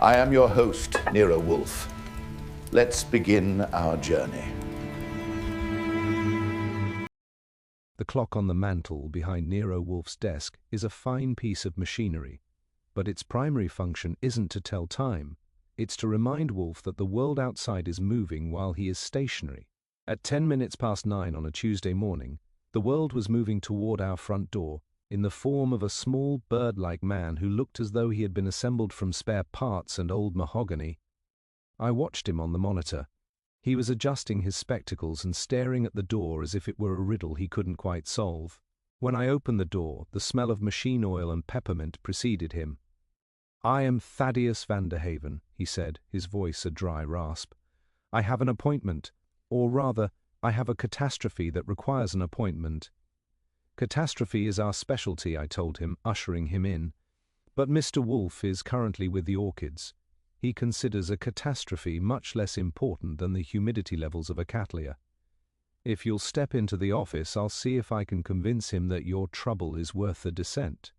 I am your host, Nero Wolfe. Let's begin our journey. The clock on the mantel behind Nero Wolfe's desk is a fine piece of machinery, but its primary function isn't to tell time. It's to remind Wolfe that the world outside is moving while he is stationary. At 10 minutes past 9 on a Tuesday morning, the world was moving toward our front door in the form of a small bird-like man who looked as though he had been assembled from spare parts and old mahogany. I watched him on the monitor. He was adjusting his spectacles and staring at the door as if it were a riddle he couldn't quite solve. When I opened the door, the smell of machine oil and peppermint preceded him. "I am Thaddeus Vanderhaven," he said, his voice a dry rasp. "I have an appointment, or rather, I have a catastrophe that requires an appointment." "Catastrophe is our specialty," I told him, ushering him in. "But Mr. Wolfe is currently with the orchids. He considers a catastrophe much less important than the humidity levels of a cattleya. If you'll step into the office, I'll see if I can convince him that your trouble is worth the descent."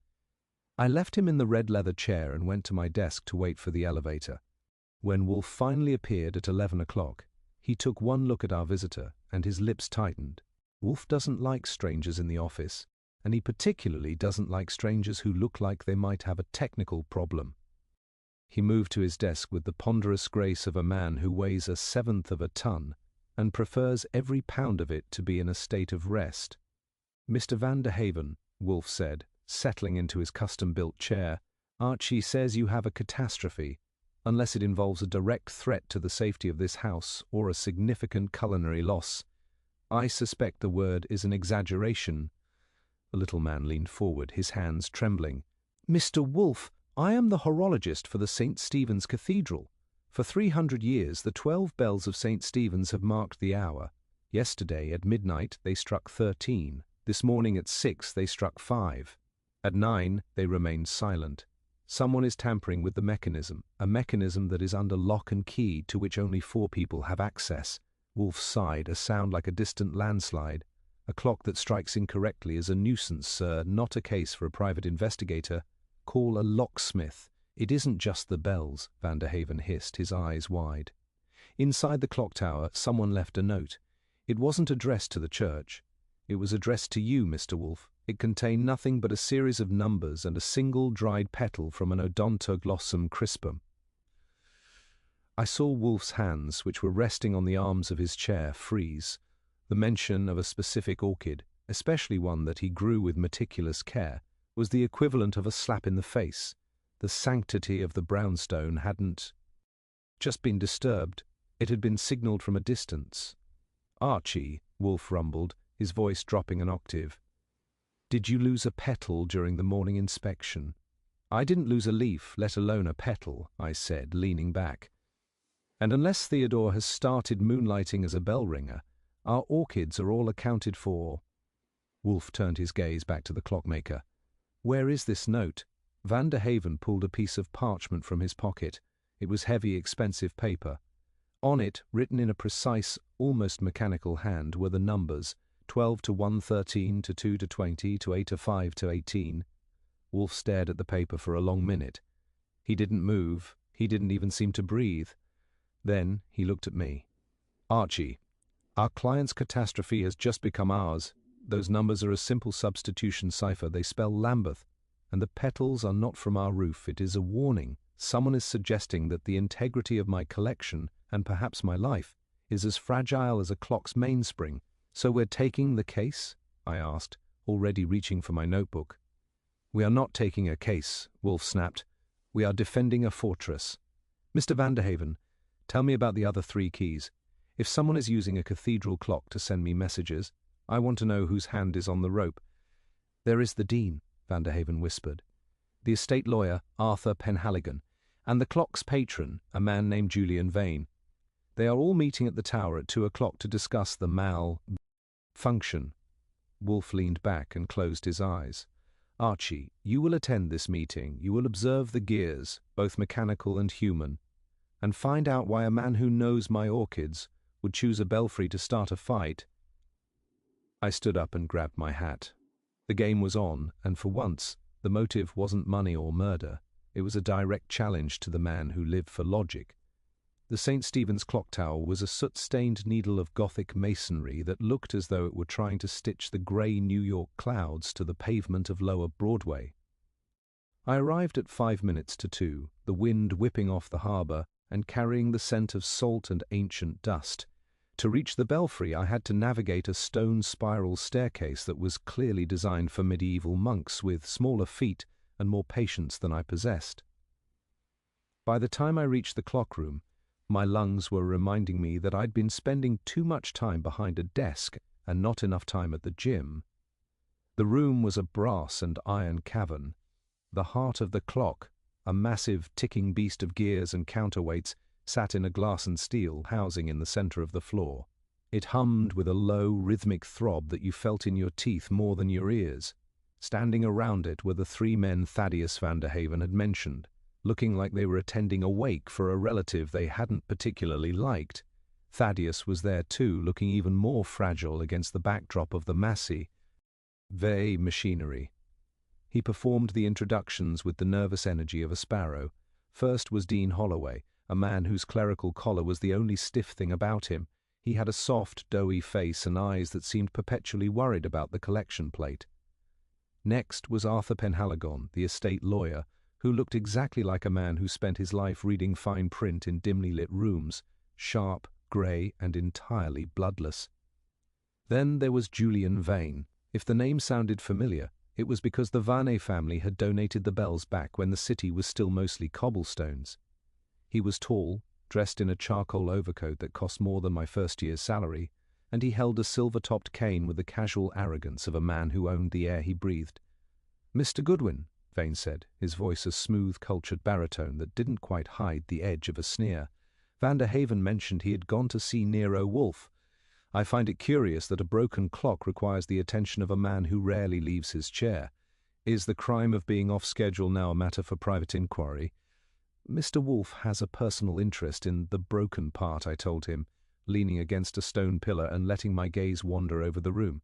I left him in the red leather chair and went to my desk to wait for the elevator. When Wolfe finally appeared at 11 o'clock, he took one look at our visitor and his lips tightened. Wolfe doesn't like strangers in the office, and he particularly doesn't like strangers who look like they might have a technical problem. He moved to his desk with the ponderous grace of a man who weighs 1/7 of a ton and prefers every pound of it to be in a state of rest. "Mr. Vanderhaven," Wolfe said, settling into his custom-built chair, "Archie says you have a catastrophe, unless it involves a direct threat to the safety of this house or a significant culinary loss. I suspect the word is an exaggeration." The little man leaned forward, his hands trembling. "Mr. Wolfe, I am the horologist for the St. Stephen's Cathedral. For 300 years, the 12 bells of St. Stephen's have marked the hour. Yesterday, at midnight, they struck 13. This morning at 6, they struck 5. At 9, they remained silent. Someone is tampering with the mechanism, a mechanism that is under lock and key to which only 4 people have access." Wolfe sighed, a sound like a distant landslide. "A clock that strikes incorrectly is a nuisance, sir, not a case for a private investigator. Call a locksmith." "It isn't just the bells," Vanderhaven hissed, his eyes wide. Inside the clock tower, someone left a note. It wasn't addressed to the church. It was addressed to you, Mr. Wolfe. It contained nothing but a series of numbers and a single dried petal from an Odontoglossum crispum. I saw Wolfe's hands, which were resting on the arms of his chair, freeze. The mention of a specific orchid, especially one that he grew with meticulous care, was the equivalent of a slap in the face. The sanctity of the brownstone hadn't just been disturbed, it had been signaled from a distance. "Archie," Wolfe rumbled, his voice dropping an octave, "did you lose a petal during the morning inspection?" "I didn't lose a leaf, let alone a petal," I said, leaning back. "And unless Theodore has started moonlighting as a bell ringer, our orchids are all accounted for." Wolfe turned his gaze back to the clockmaker. "Where is this note?" Vanderhaven pulled a piece of parchment from his pocket. It was heavy, expensive paper. On it, written in a precise, almost mechanical hand, were the numbers 12 to 113 to 2 to 20 to 8 to 5 to 18. Wolfe stared at the paper for a long minute. He didn't move. He didn't even seem to breathe. Then he looked at me. "Archie, our client's catastrophe has just become ours. Those numbers are a simple substitution cipher. They spell Lambeth. And the petals are not from our roof. It is a warning. Someone is suggesting that the integrity of my collection, and perhaps my life, is as fragile as a clock's mainspring. So we're taking the case?" I asked, already reaching for my notebook. "We are not taking a case," Wolfe snapped. "We are defending a fortress. Mr. Vanderhaven, tell me about the other 3 keys. If someone is using a cathedral clock to send me messages, I want to know whose hand is on the rope." "There is the Dean," Vanderhaven whispered, "the estate lawyer, Arthur Penhaligon, and the clock's patron, a man named Julian Vane. They are all meeting at the tower at 2 o'clock to discuss the malfunction." Wolfe leaned back and closed his eyes. "Archie, you will attend this meeting. You will observe the gears, both mechanical and human, and find out why a man who knows my orchids would choose a belfry to start a fight." I stood up and grabbed my hat. The game was on, and for once, the motive wasn't money or murder. It was a direct challenge to the man who lived for logic. The St. Stephen's clock tower was a soot-stained needle of Gothic masonry that looked as though it were trying to stitch the grey New York clouds to the pavement of Lower Broadway. I arrived at 2:05, the wind whipping off the harbour and carrying the scent of salt and ancient dust. To reach the belfry, I had to navigate a stone spiral staircase that was clearly designed for medieval monks with smaller feet and more patience than I possessed. By the time I reached the clock room, my lungs were reminding me that I'd been spending too much time behind a desk and not enough time at the gym. The room was a brass and iron cavern. The heart of the clock, a massive ticking beast of gears and counterweights, sat in a glass and steel housing in the center of the floor. It hummed with a low, rhythmic throb that you felt in your teeth more than your ears. Standing around it were the 3 men Thaddeus Vanderhaven had mentioned, looking like they were attending a wake for a relative they hadn't particularly liked. Thaddeus was there too, looking even more fragile against the backdrop of the massy machinery. He performed the introductions with the nervous energy of a sparrow. First was Dean Holloway, a man whose clerical collar was the only stiff thing about him. He had a soft, doughy face and eyes that seemed perpetually worried about the collection plate. Next was Arthur Penhaligon, the estate lawyer, who looked exactly like a man who spent his life reading fine print in dimly lit rooms, sharp, grey, and entirely bloodless. Then there was Julian Vane. If the name sounded familiar, it was because the Vane family had donated the bells back when the city was still mostly cobblestones. He was tall, dressed in a charcoal overcoat that cost more than my first year's salary, and he held a silver-topped cane with the casual arrogance of a man who owned the air he breathed. "Mr. Goodwin," Vane said, his voice a smooth, cultured baritone that didn't quite hide the edge of a sneer. "Vanderhaven mentioned he had gone to see Nero Wolfe. I find it curious that a broken clock requires the attention of a man who rarely leaves his chair. Is the crime of being off schedule now a matter for private inquiry?" "Mr. Wolfe has a personal interest in the broken part," I told him, leaning against a stone pillar and letting my gaze wander over the room.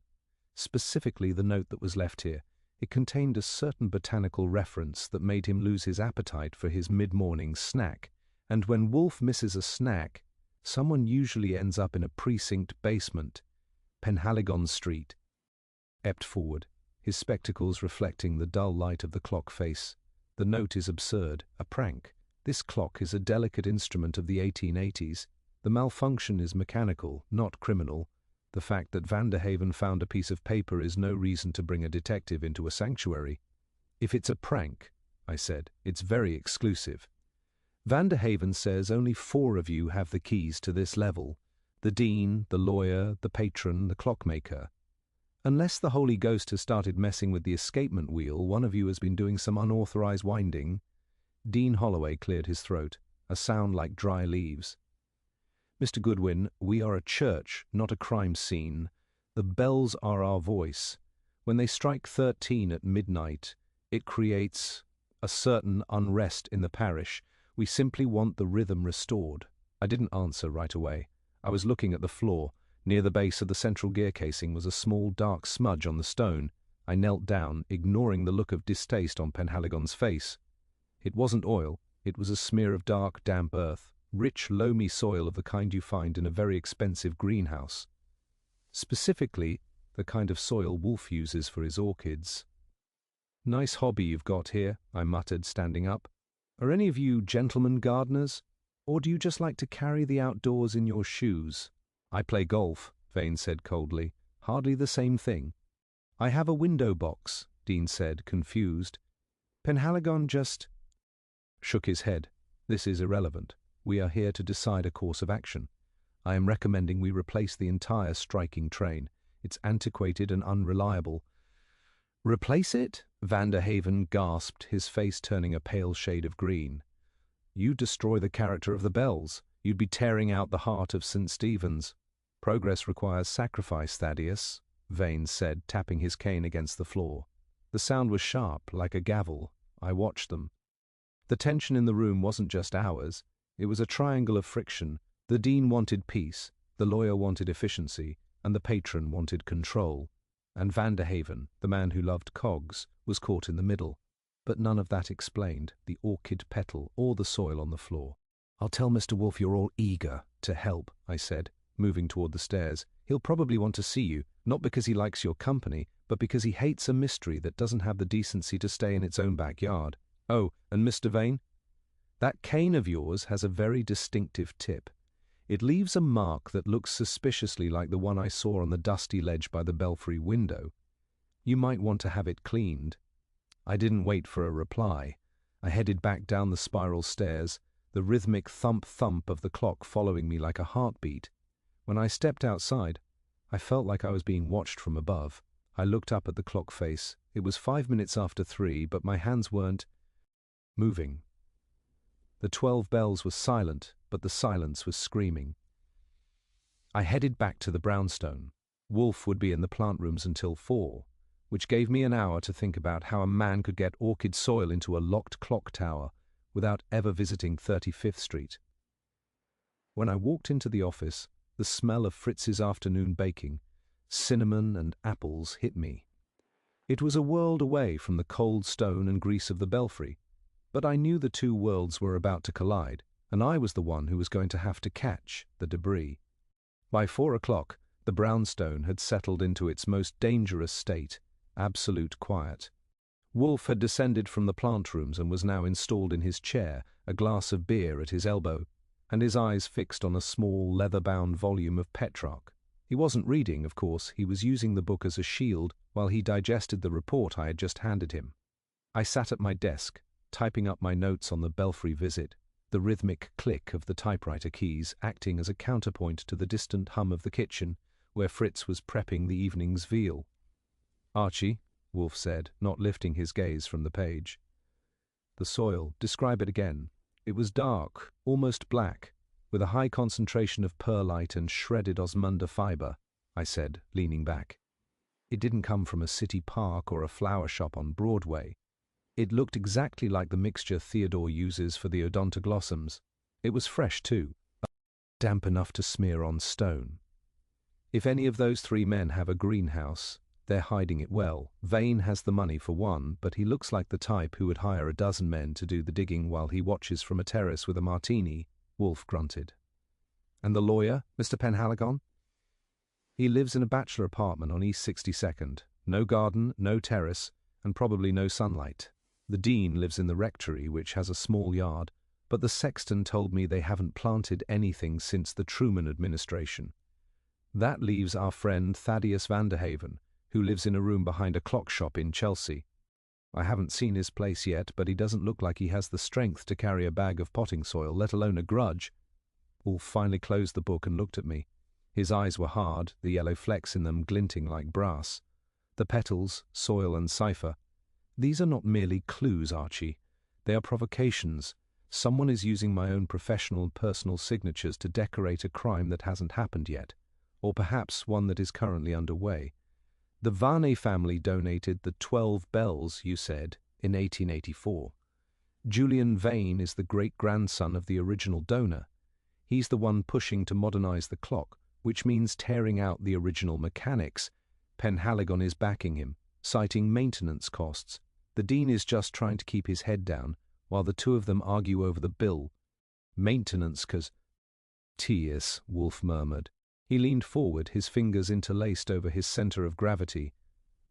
Specifically the note that was left here. It contained a certain botanical reference that made him lose his appetite for his mid-morning snack. And when Wolfe misses a snack, someone usually ends up in a precinct basement. Penhaligon Street. Ebbed forward, his spectacles reflecting the dull light of the clock face. "The note is absurd, a prank. This clock is a delicate instrument of the 1880s. The malfunction is mechanical, not criminal. The fact that Vanderhaven found a piece of paper is no reason to bring a detective into a sanctuary." "If it's a prank," I said, "it's very exclusive. Vanderhaven says only 4 of you have the keys to this level. The dean, the lawyer, the patron, the clockmaker. Unless the Holy Ghost has started messing with the escapement wheel, one of you has been doing some unauthorized winding." Dean Holloway cleared his throat, a sound like dry leaves. "Mr. Goodwin, we are a church, not a crime scene. The bells are our voice. When they strike 13 at midnight, it creates a certain unrest in the parish. We simply want the rhythm restored." I didn't answer right away. I was looking at the floor. Near the base of the central gear casing was a small dark smudge on the stone. I knelt down, ignoring the look of distaste on Penhaligon's face. It wasn't oil. It was a smear of dark, damp earth. Rich, loamy soil of the kind you find in a very expensive greenhouse. Specifically, the kind of soil Wolfe uses for his orchids. "Nice hobby you've got here," I muttered, standing up. "Are any of you gentlemen gardeners? Or do you just like to carry the outdoors in your shoes?" "I play golf," Vane said coldly. "Hardly the same thing." "I have a window box," Dean said, confused. Penhaligon just shook his head. "This is irrelevant. We are here to decide a course of action. I am recommending we replace the entire striking train. It's antiquated and unreliable." "Replace it?" Vanderhaven gasped, his face turning a pale shade of green. "You destroy the character of the bells. You'd be tearing out the heart of St. Stephen's." "Progress requires sacrifice, Thaddeus," Vane said, tapping his cane against the floor. The sound was sharp, like a gavel. I watched them. The tension in the room wasn't just ours. It was a triangle of friction. The dean wanted peace, the lawyer wanted efficiency, and the patron wanted control. And Vanderhaven, the man who loved cogs, was caught in the middle. But none of that explained the orchid petal or the soil on the floor. "I'll tell Mr. Wolfe you're all eager to help," I said, moving toward the stairs. "He'll probably want to see you, not because he likes your company, but because he hates a mystery that doesn't have the decency to stay in its own backyard. Oh, and Mr. Vane? That cane of yours has a very distinctive tip. It leaves a mark that looks suspiciously like the one I saw on the dusty ledge by the belfry window. You might want to have it cleaned." I didn't wait for a reply. I headed back down the spiral stairs, the rhythmic thump-thump of the clock following me like a heartbeat. When I stepped outside, I felt like I was being watched from above. I looked up at the clock face. It was 5 minutes after 3, but my hands weren't moving. The 12 bells were silent, but the silence was screaming. I headed back to the brownstone. Wolfe would be in the plant rooms until 4, which gave me an hour to think about how a man could get orchid soil into a locked clock tower without ever visiting 35th Street. When I walked into the office, the smell of Fritz's afternoon baking, cinnamon and apples, hit me. It was a world away from the cold stone and grease of the belfry, but I knew the two worlds were about to collide, and I was the one who was going to have to catch the debris. By 4 o'clock, the brownstone had settled into its most dangerous state, absolute quiet. Wolfe had descended from the plant rooms and was now installed in his chair, a glass of beer at his elbow, and his eyes fixed on a small leather-bound volume of Petrarch. He wasn't reading, of course. He was using the book as a shield while he digested the report I had just handed him. I sat at my desk, typing up my notes on the belfry visit, the rhythmic click of the typewriter keys acting as a counterpoint to the distant hum of the kitchen, where Fritz was prepping the evening's veal. "Archie," Wolfe said, not lifting his gaze from the page. "The soil, describe it again." It was dark, almost black, with a high concentration of perlite and shredded osmunda fiber, I said, leaning back. It didn't come from a city park or a flower shop on Broadway. It looked exactly like the mixture Theodore uses for the odontoglossums. It was fresh, too, damp enough to smear on stone. If any of those 3 men have a greenhouse, they're hiding it well. Vane has the money for one, but he looks like the type who would hire a dozen men to do the digging while he watches from a terrace with a martini, Wolfe grunted. "And the lawyer, Mr. Penhaligon?" "He lives in a bachelor apartment on East 62nd. No garden, no terrace, and probably no sunlight. The dean lives in the rectory, which has a small yard, but the sexton told me they haven't planted anything since the Truman administration. That leaves our friend Thaddeus Vanderhaven, who lives in a room behind a clock shop in Chelsea. I haven't seen his place yet, but he doesn't look like he has the strength to carry a bag of potting soil, let alone a grudge." Wolfe finally closed the book and looked at me. His eyes were hard, the yellow flecks in them glinting like brass. "The petals, soil and cipher. These are not merely clues, Archie. They are provocations. Someone is using my own professional and personal signatures to decorate a crime that hasn't happened yet, or perhaps one that is currently underway. The Varney family donated the 12 bells, you said, in 1884. Julian Vane is the great-grandson of the original donor. He's the one pushing to modernize the clock, which means tearing out the original mechanics. Penhaligon is backing him, citing maintenance costs. The dean is just trying to keep his head down, while the two of them argue over the bill. Maintenance, 'cause... "Tedious," Wolfe murmured. He leaned forward, his fingers interlaced over his center of gravity.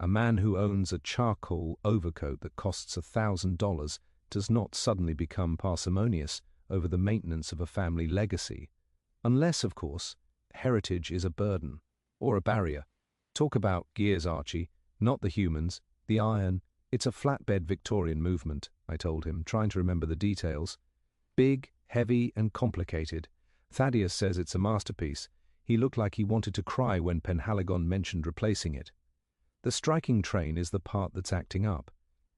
A man who owns a charcoal overcoat that costs $1,000 does not suddenly become parsimonious over the maintenance of a family legacy. Unless, of course, heritage is a burden, or a barrier. Talk about gears, Archie, not the humans, the iron. It's a flatbed Victorian movement, I told him, trying to remember the details. Big, heavy, and complicated. Thaddeus says it's a masterpiece. He looked like he wanted to cry when Penhaligon mentioned replacing it. The striking train is the part that's acting up.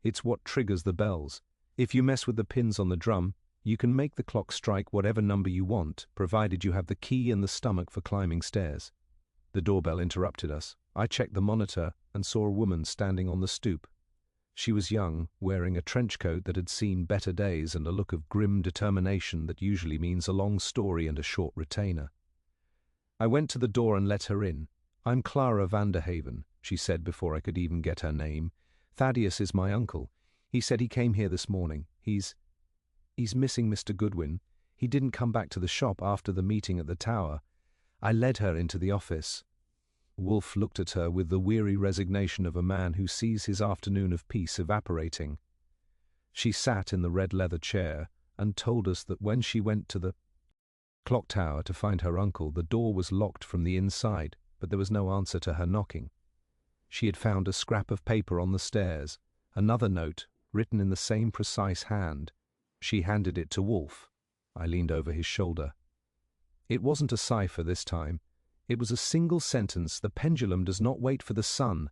It's what triggers the bells. If you mess with the pins on the drum, you can make the clock strike whatever number you want, provided you have the key and the stomach for climbing stairs. The doorbell interrupted us. I checked the monitor and saw a woman standing on the stoop. She was young, wearing a trench coat that had seen better days and a look of grim determination that usually means a long story and a short retainer. I went to the door and let her in. "I'm Clara Vanderhaven," she said before I could even get her name. "Thaddeus is my uncle. He said he came here this morning. He's missing Mr. Goodwin. He didn't come back to the shop after the meeting at the tower. I led her into the office." Wolfe looked at her with the weary resignation of a man who sees his afternoon of peace evaporating. She sat in the red leather chair and told us that when she went to the clock tower to find her uncle, the door was locked from the inside, but there was no answer to her knocking. She had found a scrap of paper on the stairs, another note, written in the same precise hand. She handed it to Wolfe. I leaned over his shoulder. It wasn't a cipher this time. It was a single sentence: "The pendulum does not wait for the sun."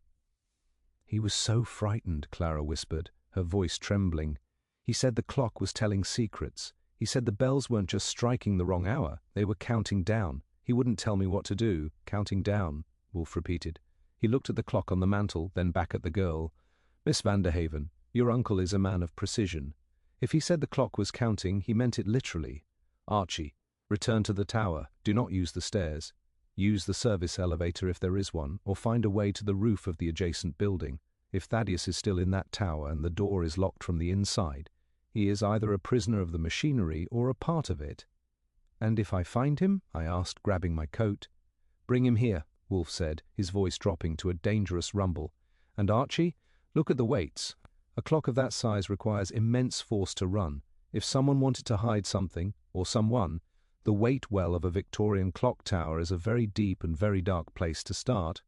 "He was so frightened," Clara whispered, her voice trembling. "He said the clock was telling secrets. He said the bells weren't just striking the wrong hour, they were counting down. He wouldn't tell me what to do." "Counting down," Wolfe repeated. He looked at the clock on the mantel, then back at the girl. "Miss Vanderhaven, your uncle is a man of precision. If he said the clock was counting, he meant it literally. Archie, return to the tower. Do not use the stairs. Use the service elevator if there is one, or find a way to the roof of the adjacent building. If Thaddeus is still in that tower and the door is locked from the inside, he is either a prisoner of the machinery or a part of it." "And if I find him?" I asked, grabbing my coat. "Bring him here," Wolfe said, his voice dropping to a dangerous rumble. "And Archie, look at the weights. A clock of that size requires immense force to run. If someone wanted to hide something, or someone, the weight well of a Victorian clock tower is a very deep and very dark place to start."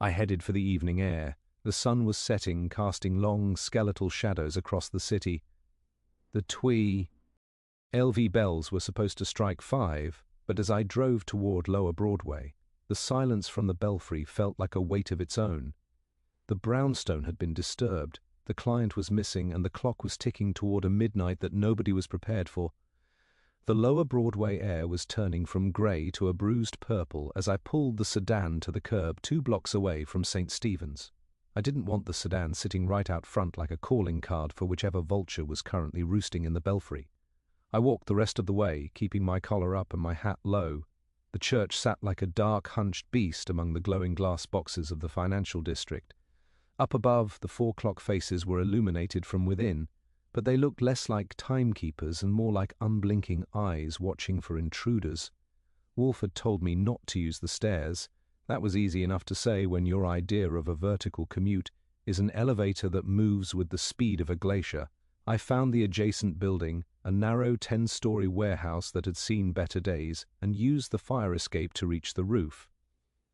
I headed for the evening air. The sun was setting, casting long, skeletal shadows across the city. The LV bells were supposed to strike 5, but as I drove toward Lower Broadway, the silence from the belfry felt like a weight of its own. The brownstone had been disturbed, the client was missing, and the clock was ticking toward a midnight that nobody was prepared for. The Lower Broadway air was turning from grey to a bruised purple as I pulled the sedan to the curb 2 blocks away from St. Stephen's. I didn't want the sedan sitting right out front like a calling card for whichever vulture was currently roosting in the belfry. I walked the rest of the way, keeping my collar up and my hat low. The church sat like a dark, hunched beast among the glowing glass boxes of the financial district. Up above, the 4 clock faces were illuminated from within, but they looked less like timekeepers and more like unblinking eyes watching for intruders. Wolfe had told me not to use the stairs. That was easy enough to say when your idea of a vertical commute is an elevator that moves with the speed of a glacier. I found the adjacent building, a narrow 10-story warehouse that had seen better days, and used the fire escape to reach the roof.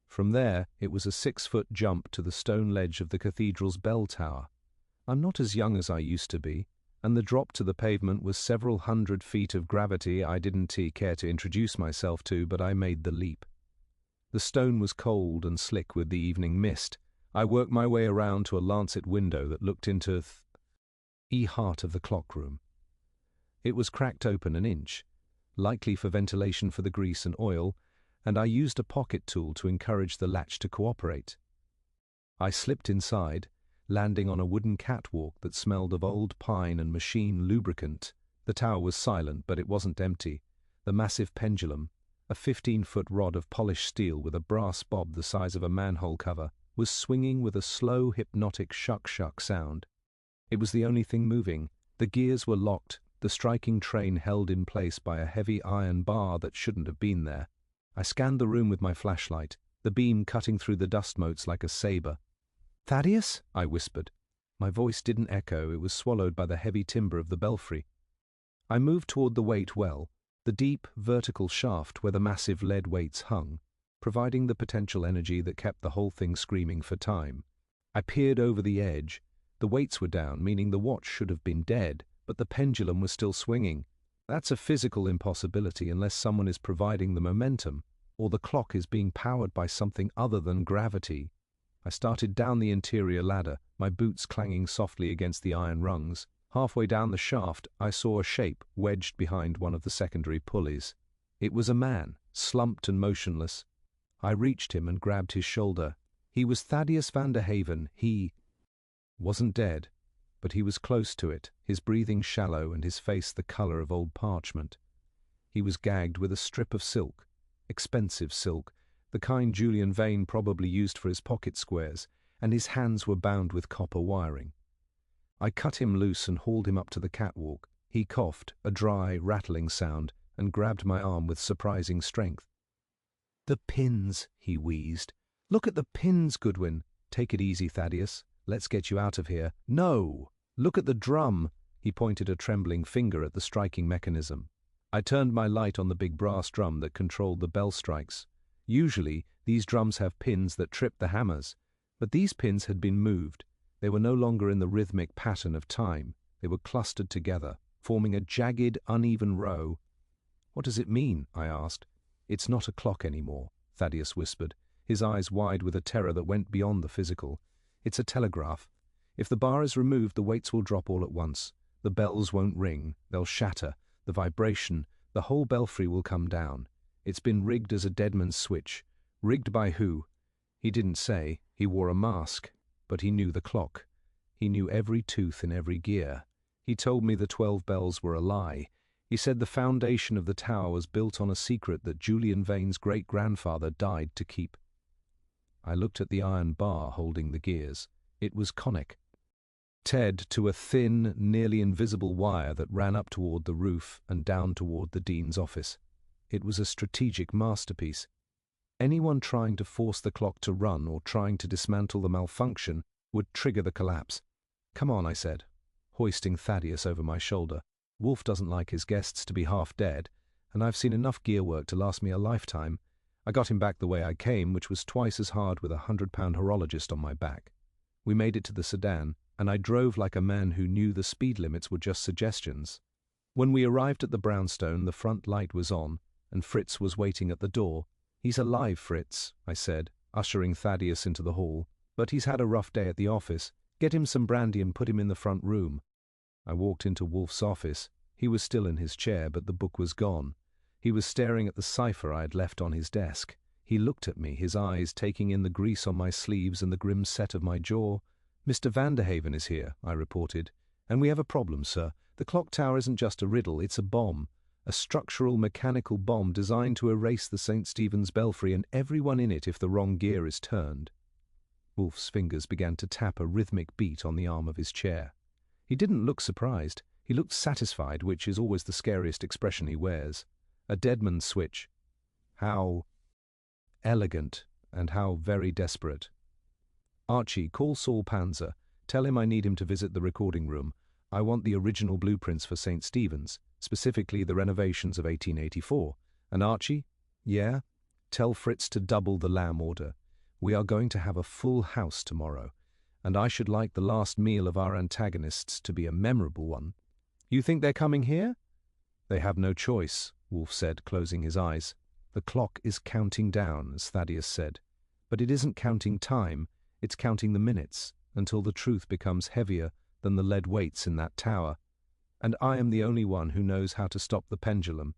From there, it was a 6-foot jump to the stone ledge of the cathedral's bell tower. I'm not as young as I used to be, and the drop to the pavement was several hundred feet of gravity I didn't care to introduce myself to, but I made the leap. The stone was cold and slick with the evening mist. I worked my way around to a lancet window that looked into the heart of the clock room. It was cracked open an inch, likely for ventilation for the grease and oil, and I used a pocket tool to encourage the latch to cooperate. I slipped inside, landing on a wooden catwalk that smelled of old pine and machine lubricant. The tower was silent, but it wasn't empty. The massive pendulum, a 15-foot rod of polished steel with a brass bob the size of a manhole cover, was swinging with a slow, hypnotic shuck-shuck sound. It was the only thing moving. The gears were locked, the striking train held in place by a heavy iron bar that shouldn't have been there. I scanned the room with my flashlight, the beam cutting through the dust motes like a saber. "Thaddeus?" I whispered. My voice didn't echo, it was swallowed by the heavy timber of the belfry. I moved toward the weight well, the deep, vertical shaft where the massive lead weights hung, providing the potential energy that kept the whole thing screaming for time. I peered over the edge. The weights were down, meaning the watch should have been dead, but the pendulum was still swinging. That's a physical impossibility unless someone is providing the momentum, or the clock is being powered by something other than gravity. I started down the interior ladder, my boots clanging softly against the iron rungs. Halfway down the shaft, I saw a shape wedged behind one of the secondary pulleys. It was a man, slumped and motionless. I reached him and grabbed his shoulder. He was Thaddeus Vanderhaven. He wasn't dead, but he was close to it, his breathing shallow and his face the color of old parchment. He was gagged with a strip of silk, expensive silk, the kind Julian Vane probably used for his pocket squares, and his hands were bound with copper wiring. I cut him loose and hauled him up to the catwalk. He coughed, a dry, rattling sound, and grabbed my arm with surprising strength. "The pins," he wheezed. "Look at the pins, Goodwin. Take it easy, Thaddeus. Let's get you out of here." "No! Look at the drum." He pointed a trembling finger at the striking mechanism. I turned my light on the big brass drum that controlled the bell strikes. Usually, these drums have pins that trip the hammers, but these pins had been moved. They were no longer in the rhythmic pattern of time. They were clustered together, forming a jagged, uneven row. "What does it mean?" I asked. "It's not a clock anymore," Thaddeus whispered, his eyes wide with a terror that went beyond the physical. "It's a telegraph. If the bar is removed, the weights will drop all at once. The bells won't ring, they'll shatter. The vibration, the whole belfry will come down. It's been rigged as a deadman's switch. Rigged by who? He didn't say. He wore a mask. But he knew the clock. He knew every tooth in every gear. He told me the 12 bells were a lie. He said the foundation of the tower was built on a secret that Julian Vane's great-grandfather died to keep." I looked at the iron bar holding the gears. It was conic, tied to a thin, nearly invisible wire that ran up toward the roof and down toward the dean's office. It was a strategic masterpiece. Anyone trying to force the clock to run or trying to dismantle the malfunction would trigger the collapse. "Come on," I said, hoisting Thaddeus over my shoulder. "Wolfe doesn't like his guests to be half dead, and I've seen enough gear work to last me a lifetime." I got him back the way I came, which was twice as hard with a 100-pound horologist on my back. We made it to the sedan, and I drove like a man who knew the speed limits were just suggestions. When we arrived at the brownstone, the front light was on, and Fritz was waiting at the door. "He's alive, Fritz," I said, ushering Thaddeus into the hall. "But he's had a rough day at the office. Get him some brandy and put him in the front room." I walked into Wolfe's office. He was still in his chair, but the book was gone. He was staring at the cipher I had left on his desk. He looked at me, his eyes taking in the grease on my sleeves and the grim set of my jaw. "Mr. Vanderhaven is here," I reported. "And we have a problem, sir. The clock tower isn't just a riddle, it's a bomb. A structural mechanical bomb designed to erase the St. Stephen's belfry and everyone in it if the wrong gear is turned." Wolfe's fingers began to tap a rhythmic beat on the arm of his chair. He didn't look surprised. He looked satisfied, which is always the scariest expression he wears. A deadman's switch. How elegant and how very desperate. "Archie, call Saul Panzer. Tell him I need him to visit the recording room. I want the original blueprints for St. Stephen's, specifically the renovations of 1884. And Archie? Yeah? Tell Fritz to double the lamb order. We are going to have a full house tomorrow, and I should like the last meal of our antagonists to be a memorable one." "You think they're coming here?" "They have no choice," Wolfe said, closing his eyes. "The clock is counting down," as Thaddeus said. "But it isn't counting time, it's counting the minutes, until the truth becomes heavier than the lead weights in that tower. And I am the only one who knows how to stop the pendulum."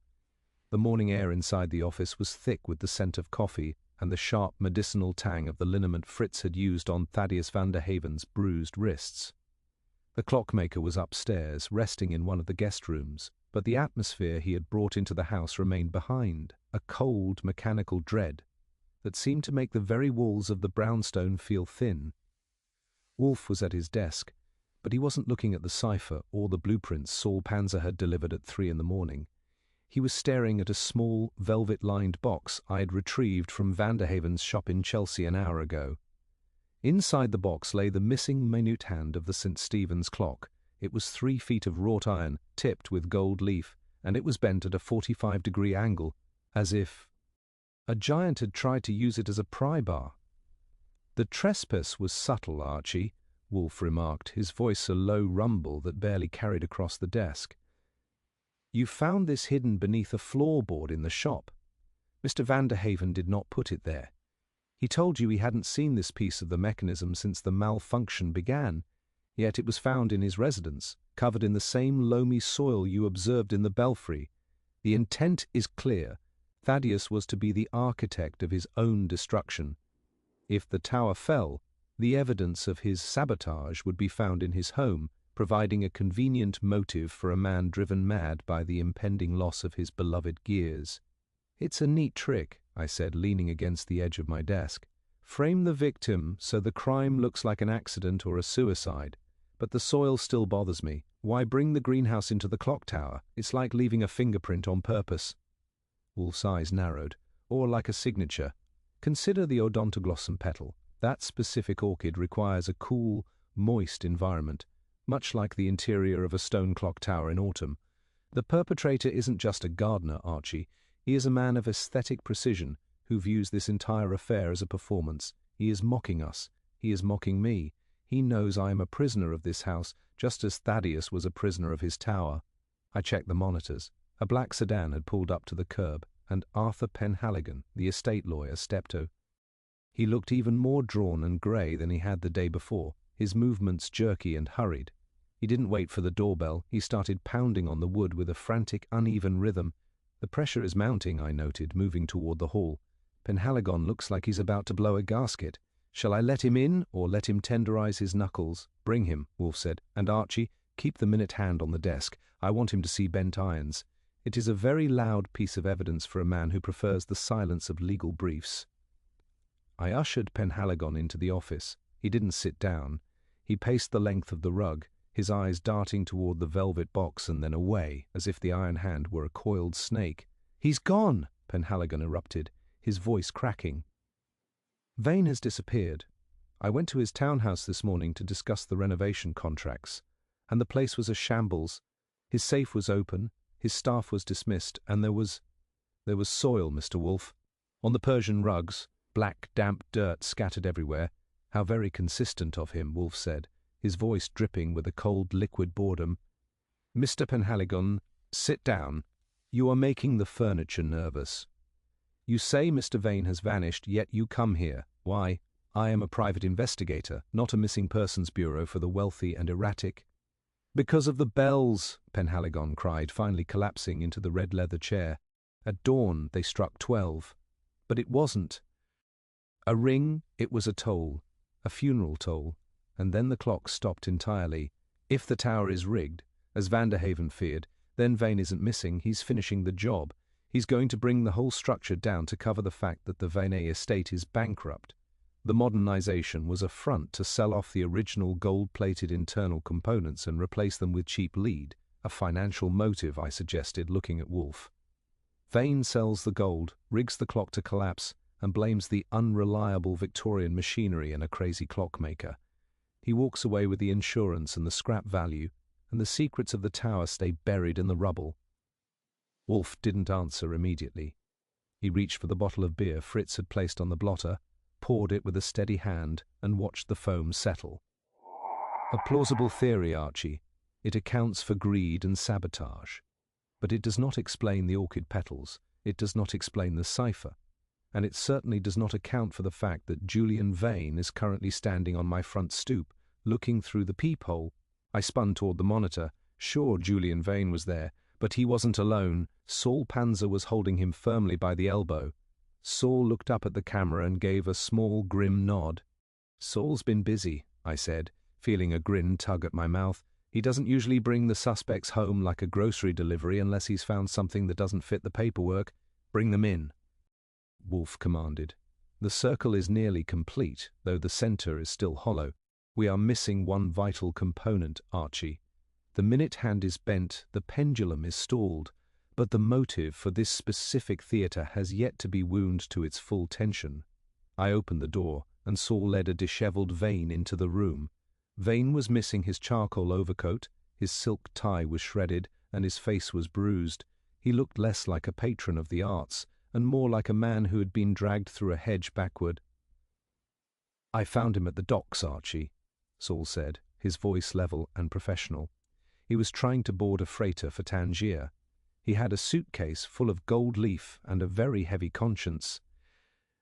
The morning air inside the office was thick with the scent of coffee and the sharp medicinal tang of the liniment Fritz had used on Thaddeus Vanderhaven's bruised wrists. The clockmaker was upstairs, resting in one of the guest rooms, but the atmosphere he had brought into the house remained behind, a cold, mechanical dread that seemed to make the very walls of the brownstone feel thin. Wolfe was at his desk, but he wasn't looking at the cipher or the blueprints Saul Panzer had delivered at 3 a.m. He was staring at a small, velvet-lined box I had retrieved from Vanderhaven's shop in Chelsea an hour ago. Inside the box lay the missing minute hand of the St. Stephen's clock. It was 3 feet of wrought iron, tipped with gold leaf, and it was bent at a 45-degree angle, as if a giant had tried to use it as a pry bar. "The trespass was subtle, Archie," Wolfe remarked, his voice a low rumble that barely carried across the desk. "You found this hidden beneath a floorboard in the shop. Mr. Vanderhaven did not put it there. He told you he hadn't seen this piece of the mechanism since the malfunction began, yet it was found in his residence, covered in the same loamy soil you observed in the belfry. The intent is clear. Thaddeus was to be the architect of his own destruction. If the tower fell, the evidence of his sabotage would be found in his home, providing a convenient motive for a man driven mad by the impending loss of his beloved gears." "It's a neat trick," I said, leaning against the edge of my desk. "Frame the victim so the crime looks like an accident or a suicide, But the soil still bothers me. Why bring the greenhouse into the clock tower? It's like leaving a fingerprint on purpose. Wolfe's eyes narrowed. Or like a signature. Consider the odontoglossum petal. That specific orchid requires a cool, moist environment, much like the interior of a stone clock tower in autumn. The perpetrator isn't just a gardener, Archie. He is a man of aesthetic precision who views this entire affair as a performance. He is mocking us. He is mocking me. He knows I am a prisoner of this house, just as Thaddeus was a prisoner of his tower. I checked the monitors. A black sedan had pulled up to the curb, and Arthur Penhaligon, the estate lawyer, stepped out. He looked even more drawn and grey than he had the day before, his movements jerky and hurried. He didn't wait for the doorbell. He started pounding on the wood with a frantic, uneven rhythm. The pressure is mounting, I noted, moving toward the hall. Penhaligon looks like he's about to blow a gasket. Shall I let him in, or let him tenderize his knuckles? Bring him, Wolfe said. And Archie, keep the minute hand on the desk. I want him to see bent irons. It is a very loud piece of evidence for a man who prefers the silence of legal briefs. I ushered Penhaligon into the office. He didn't sit down. He paced the length of the rug, his eyes darting toward the velvet box and then away, as if the iron hand were a coiled snake. "He's gone!" Penhaligon erupted, his voice cracking. "Vane has disappeared. I went to his townhouse this morning to discuss the renovation contracts, and the place was a shambles. His safe was open, his staff was dismissed, and there was soil, Mr. Wolfe. On the Persian rugs, black, damp dirt scattered everywhere. How very consistent of him," Wolfe said, his voice dripping with a cold liquid boredom. "Mr. Penhaligon, sit down. You are making the furniture nervous. You say Mr. Vane has vanished, yet you come here. Why? I am a private investigator, not a missing persons bureau for the wealthy and erratic." "Because of the bells," Penhaligon cried, finally collapsing into the red leather chair. "At dawn they struck 12. But it wasn't a ring, it was a toll, a funeral toll, and then the clock stopped entirely. If the tower is rigged, as Vanderhaven feared, then Vane isn't missing, he's finishing the job. He's going to bring the whole structure down to cover the fact that the Vane estate is bankrupt. The modernization was a front to sell off the original gold-plated internal components and replace them with cheap lead, a financial motive, I suggested, looking at Wolfe. Vane sells the gold, rigs the clock to collapse, and blames the unreliable Victorian machinery and a crazy clockmaker. He walks away with the insurance and the scrap value, and the secrets of the tower stay buried in the rubble. Wolfe didn't answer immediately. He reached for the bottle of beer Fritz had placed on the blotter, poured it with a steady hand, and watched the foam settle. "A plausible theory, Archie. It accounts for greed and sabotage. But it does not explain the orchid petals. It does not explain the cipher. And it certainly does not account for the fact that Julian Vane is currently standing on my front stoop, looking through the peephole." I spun toward the monitor. Sure, Julian Vane was there, but he wasn't alone. Saul Panzer was holding him firmly by the elbow. Saul looked up at the camera and gave a small, grim nod. "Saul's been busy," I said, feeling a grin tug at my mouth. "He doesn't usually bring the suspects home like a grocery delivery unless he's found something that doesn't fit the paperwork. Bring them in," Wolfe commanded. "The circle is nearly complete, though the center is still hollow. We are missing one vital component, Archie. The minute hand is bent, the pendulum is stalled, but the motive for this specific theater has yet to be wound to its full tension." I opened the door, and Saul led a disheveled Vane into the room. Vane was missing his charcoal overcoat, his silk tie was shredded, and his face was bruised. He looked less like a patron of the arts, and more like a man who had been dragged through a hedge backward. "I found him at the docks, Archie," Saul said, his voice level and professional. "He was trying to board a freighter for Tangier. He had a suitcase full of gold leaf and a very heavy conscience.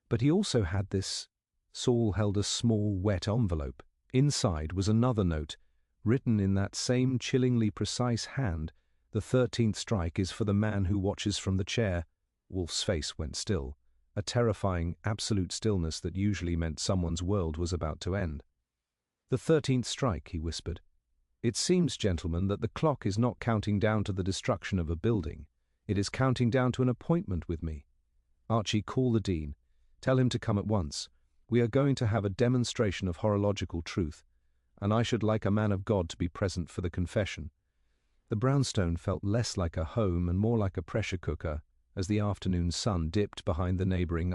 But he also had this." Saul held a small, wet envelope. Inside was another note, written in that same chillingly precise hand. "The 13th strike is for the man who watches from the chair." Wolfe's face went still, a terrifying, absolute stillness that usually meant someone's world was about to end. "The 13th strike," he whispered. "It seems, gentlemen, that the clock is not counting down to the destruction of a building. It is counting down to an appointment with me. Archie, call the dean. Tell him to come at once. We are going to have a demonstration of horological truth. and I should like a man of God to be present for the confession. The brownstone felt less like a home and more like a pressure cooker as the afternoon sun dipped behind the neighbouring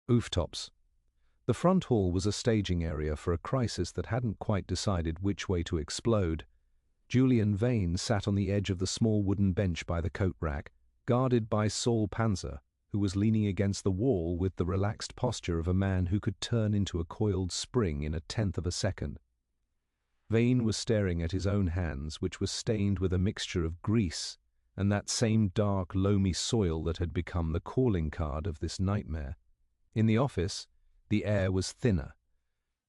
rooftops. The front hall was a staging area for a crisis that hadn't quite decided which way to explode. Julian Vane sat on the edge of the small wooden bench by the coat rack, guarded by Saul Panzer, who was leaning against the wall with the relaxed posture of a man who could turn into a coiled spring in a tenth of a second. Vane was staring at his own hands, which were stained with a mixture of grease and that same dark, loamy soil that had become the calling card of this nightmare. In the office, the air was thinner.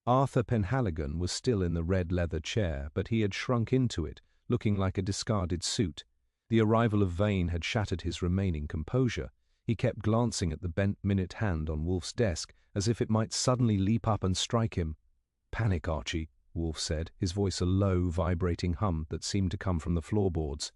Arthur Penhaligon was still in the red leather chair, but he had shrunk into it, looking like a discarded suit. The arrival of Vane had shattered his remaining composure. He kept glancing at the bent minute hand on Wolfe's desk, as if it might suddenly leap up and strike him. "Panic, Archie," Wolfe said, his voice a low, vibrating hum that seemed to come from the floorboards.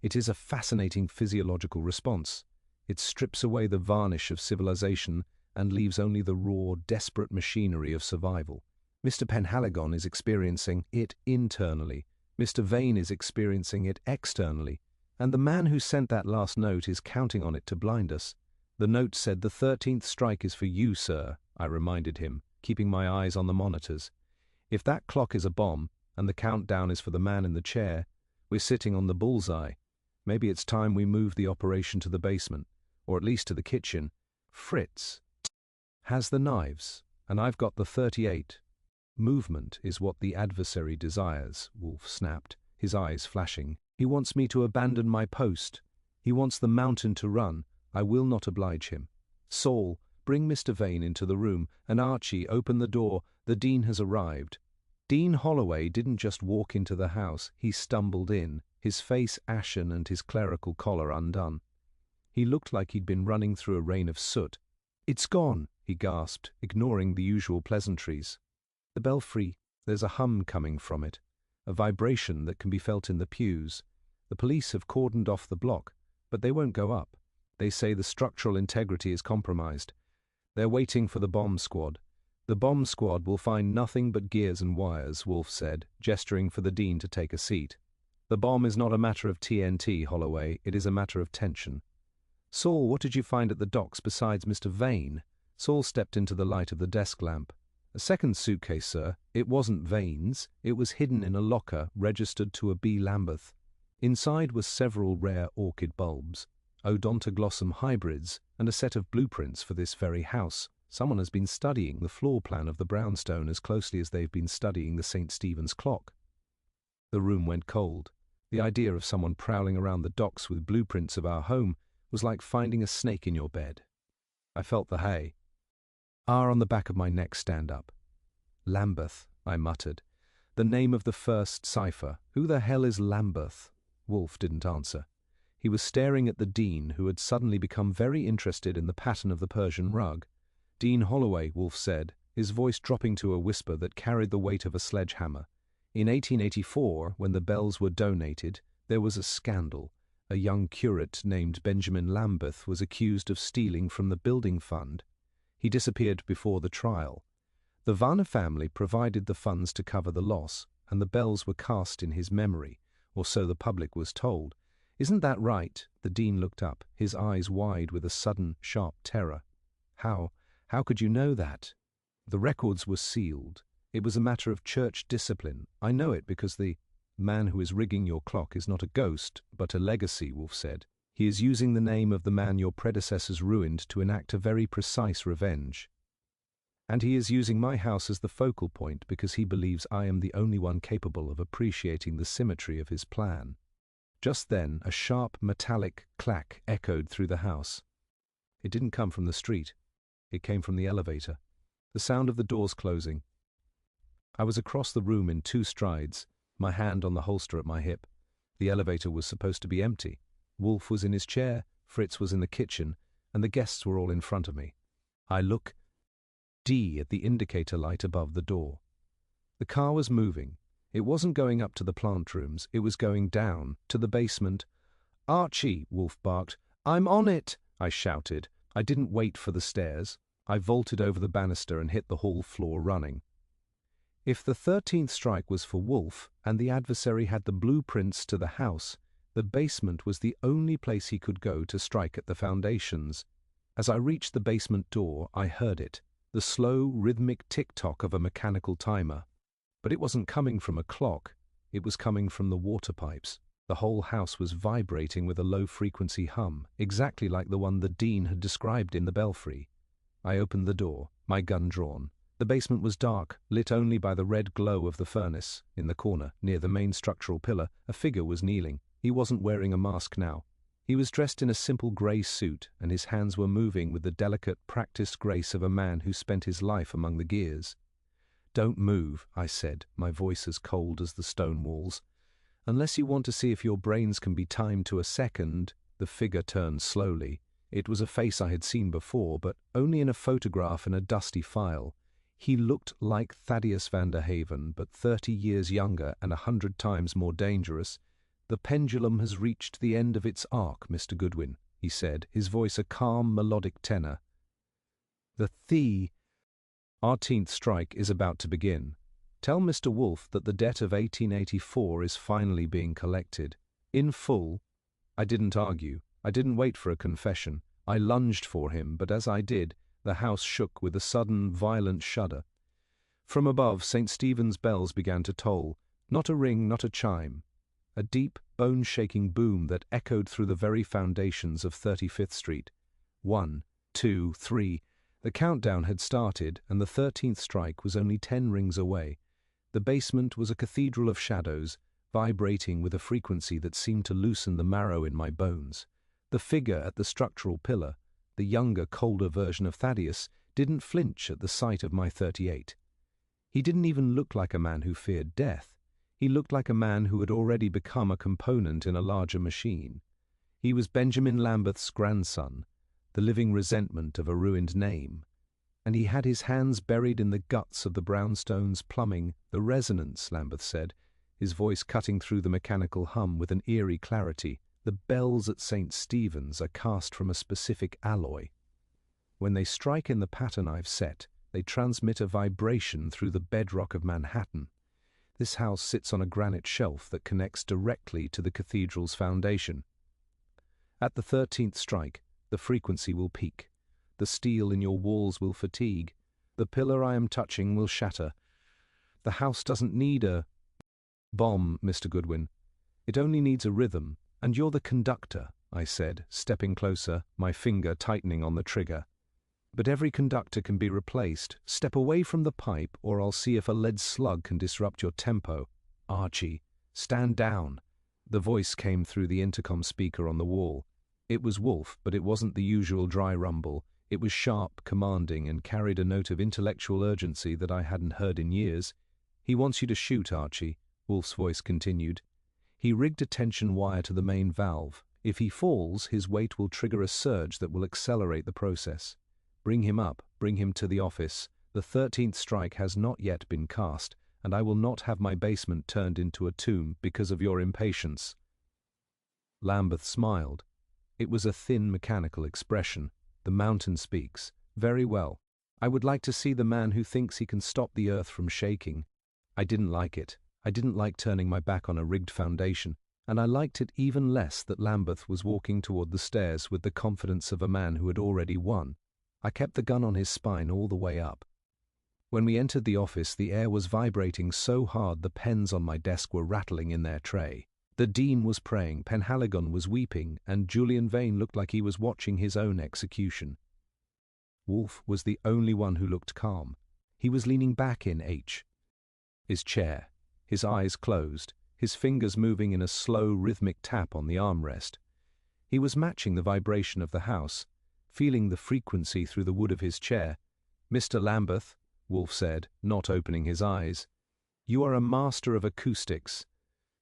"It is a fascinating physiological response. It strips away the varnish of civilization and leaves only the raw, desperate machinery of survival. Mr. Penhaligon is experiencing it internally. Mr. Vane is experiencing it externally. And the man who sent that last note is counting on it to blind us. The note said the 13th strike is for you, sir," I reminded him, keeping my eyes on the monitors. "If that clock is a bomb, and the countdown is for the man in the chair, we're sitting on the bullseye. Maybe it's time we move the operation to the basement, or at least to the kitchen. Fritz has the knives, and I've got the 38. Movement is what the adversary desires," Wolfe snapped, his eyes flashing. "He wants me to abandon my post. He wants the mountain to run. I will not oblige him. Saul, bring Mr. Vane into the room, and Archie, open the door. The Dean has arrived." Dean Holloway didn't just walk into the house, he stumbled in, his face ashen and his clerical collar undone. He looked like he'd been running through a rain of soot. "It's gone," he gasped, ignoring the usual pleasantries. "The belfry, there's a hum coming from it, a vibration that can be felt in the pews. The police have cordoned off the block, but they won't go up. They say the structural integrity is compromised. They're waiting for the bomb squad. The bomb squad will find nothing but gears and wires," Wolfe said, gesturing for the Dean to take a seat. "The bomb is not a matter of TNT, Holloway, it is a matter of tension. Saul, what did you find at the docks besides Mr. Vane?" Saul stepped into the light of the desk lamp. "A second suitcase, sir. It wasn't Vane's. It was hidden in a locker registered to a B. Lambeth. Inside was several rare orchid bulbs, odontoglossum hybrids, and a set of blueprints for this very house. Someone has been studying the floor plan of the brownstone as closely as they've been studying the St. Stephen's clock." The room went cold. The idea of someone prowling around the docks with blueprints of our home was like finding a snake in your bed. I felt the hay on the back of my neck stand up. "Lambeth," I muttered. "The name of the first cipher. Who the hell is Lambeth?" Wolfe didn't answer. He was staring at the Dean, who had suddenly become very interested in the pattern of the Persian rug. "Dean Holloway," Wolfe said, his voice dropping to a whisper that carried the weight of a sledgehammer. "In 1884, when the bells were donated, there was a scandal. A young curate named Benjamin Lambeth was accused of stealing from the building fund. He disappeared before the trial. The Varner family provided the funds to cover the loss, and the bells were cast in his memory, or so the public was told. Isn't that right?" The Dean looked up, his eyes wide with a sudden, sharp terror. How could you know that?" "The records were sealed. It was a matter of church discipline. I know it because the man who is rigging your clock is not a ghost, but a legacy," Wolfe said. "He is using the name of the man your predecessors ruined to enact a very precise revenge. And he is using my house as the focal point because he believes I am the only one capable of appreciating the symmetry of his plan." Just then, a sharp, metallic clack echoed through the house. It didn't come from the street. It came from the elevator. The sound of the doors closing. I was across the room in 2 strides, my hand on the holster at my hip. The elevator was supposed to be empty. Wolfe was in his chair, Fritz was in the kitchen, and the guests were all in front of me. I looked at the indicator light above the door. The car was moving. It wasn't going up to the plant rooms, it was going down, to the basement. "Archie," Wolfe barked. "I'm on it," I shouted. I didn't wait for the stairs. I vaulted over the banister and hit the hall floor running. If the 13th strike was for Wolfe and the adversary had the blueprints to the house, the basement was the only place he could go to strike at the foundations. As I reached the basement door, I heard it, the slow, rhythmic tick-tock of a mechanical timer. But it wasn't coming from a clock, it was coming from the water pipes. The whole house was vibrating with a low-frequency hum, exactly like the one the Dean had described in the belfry. I opened the door, my gun drawn. The basement was dark, lit only by the red glow of the furnace. In the corner, near the main structural pillar, a figure was kneeling. He wasn't wearing a mask now. He was dressed in a simple grey suit, and his hands were moving with the delicate, practiced grace of a man who spent his life among the gears. "Don't move," I said, my voice as cold as the stone walls. "Unless you want to see if your brains can be timed to a second." The figure turned slowly. It was a face I had seen before, but only in a photograph in a dusty file. He looked like Thaddeus Vanderhaven, but 30 years younger and 100 times more dangerous. "The pendulum has reached the end of its arc, Mr. Goodwin," he said, his voice a calm, melodic tenor. "The 13th strike is about to begin. Tell Mr. Wolfe that the debt of 1884 is finally being collected. In full." I didn't argue. I didn't wait for a confession. I lunged for him, but as I did, the house shook with a sudden, violent shudder. From above, St. Stephen's bells began to toll. Not a ring, not a chime. A deep, bone-shaking boom that echoed through the very foundations of 35th Street. 1, 2, 3. The countdown had started, and the 13th strike was only 10 rings away. The basement was a cathedral of shadows, vibrating with a frequency that seemed to loosen the marrow in my bones. The figure at the structural pillar, the younger, colder version of Thaddeus, didn't flinch at the sight of my 38. He didn't even look like a man who feared death. He looked like a man who had already become a component in a larger machine. He was Benjamin Lambeth's grandson, the living resentment of a ruined name. And he had his hands buried in the guts of the brownstone's plumbing, the resonance, Lambeth said, his voice cutting through the mechanical hum with an eerie clarity. "The bells at St. Stephen's are cast from a specific alloy. When they strike in the pattern I've set, they transmit a vibration through the bedrock of Manhattan. This house sits on a granite shelf that connects directly to the cathedral's foundation. At the 13th strike, the frequency will peak. The steel in your walls will fatigue. The pillar I am touching will shatter. The house doesn't need a bomb, Mr. Goodwin. It only needs a rhythm, and you're the conductor," I said, stepping closer, my finger tightening on the trigger. "But every conductor can be replaced. Step away from the pipe, or I'll see if a lead slug can disrupt your tempo. Archie, stand down." The voice came through the intercom speaker on the wall. It was Wolfe, but it wasn't the usual dry rumble. It was sharp, commanding, and carried a note of intellectual urgency that I hadn't heard in years. "He wants you to shoot, Archie," Wolfe's voice continued. "He rigged a tension wire to the main valve. If he falls, his weight will trigger a surge that will accelerate the process. Bring him up, bring him to the office. The 13th strike has not yet been cast, and I will not have my basement turned into a tomb because of your impatience." Lambeth smiled. It was a thin, mechanical expression. "The mountain speaks. Very well. I would like to see the man who thinks he can stop the earth from shaking." I didn't like it. I didn't like turning my back on a rigged foundation, and I liked it even less that Lambeth was walking toward the stairs with the confidence of a man who had already won. I kept the gun on his spine all the way up. When we entered the office, the air was vibrating so hard the pens on my desk were rattling in their tray. The Dean was praying, Penhaligon was weeping, and Julian Vane looked like he was watching his own execution. Wolfe was the only one who looked calm. He was leaning back in his chair, his eyes closed, his fingers moving in a slow, rhythmic tap on the armrest. He was matching the vibration of the house, feeling the frequency through the wood of his chair. "Mr. Lambeth," Wolfe said, not opening his eyes, "you are a master of acoustics.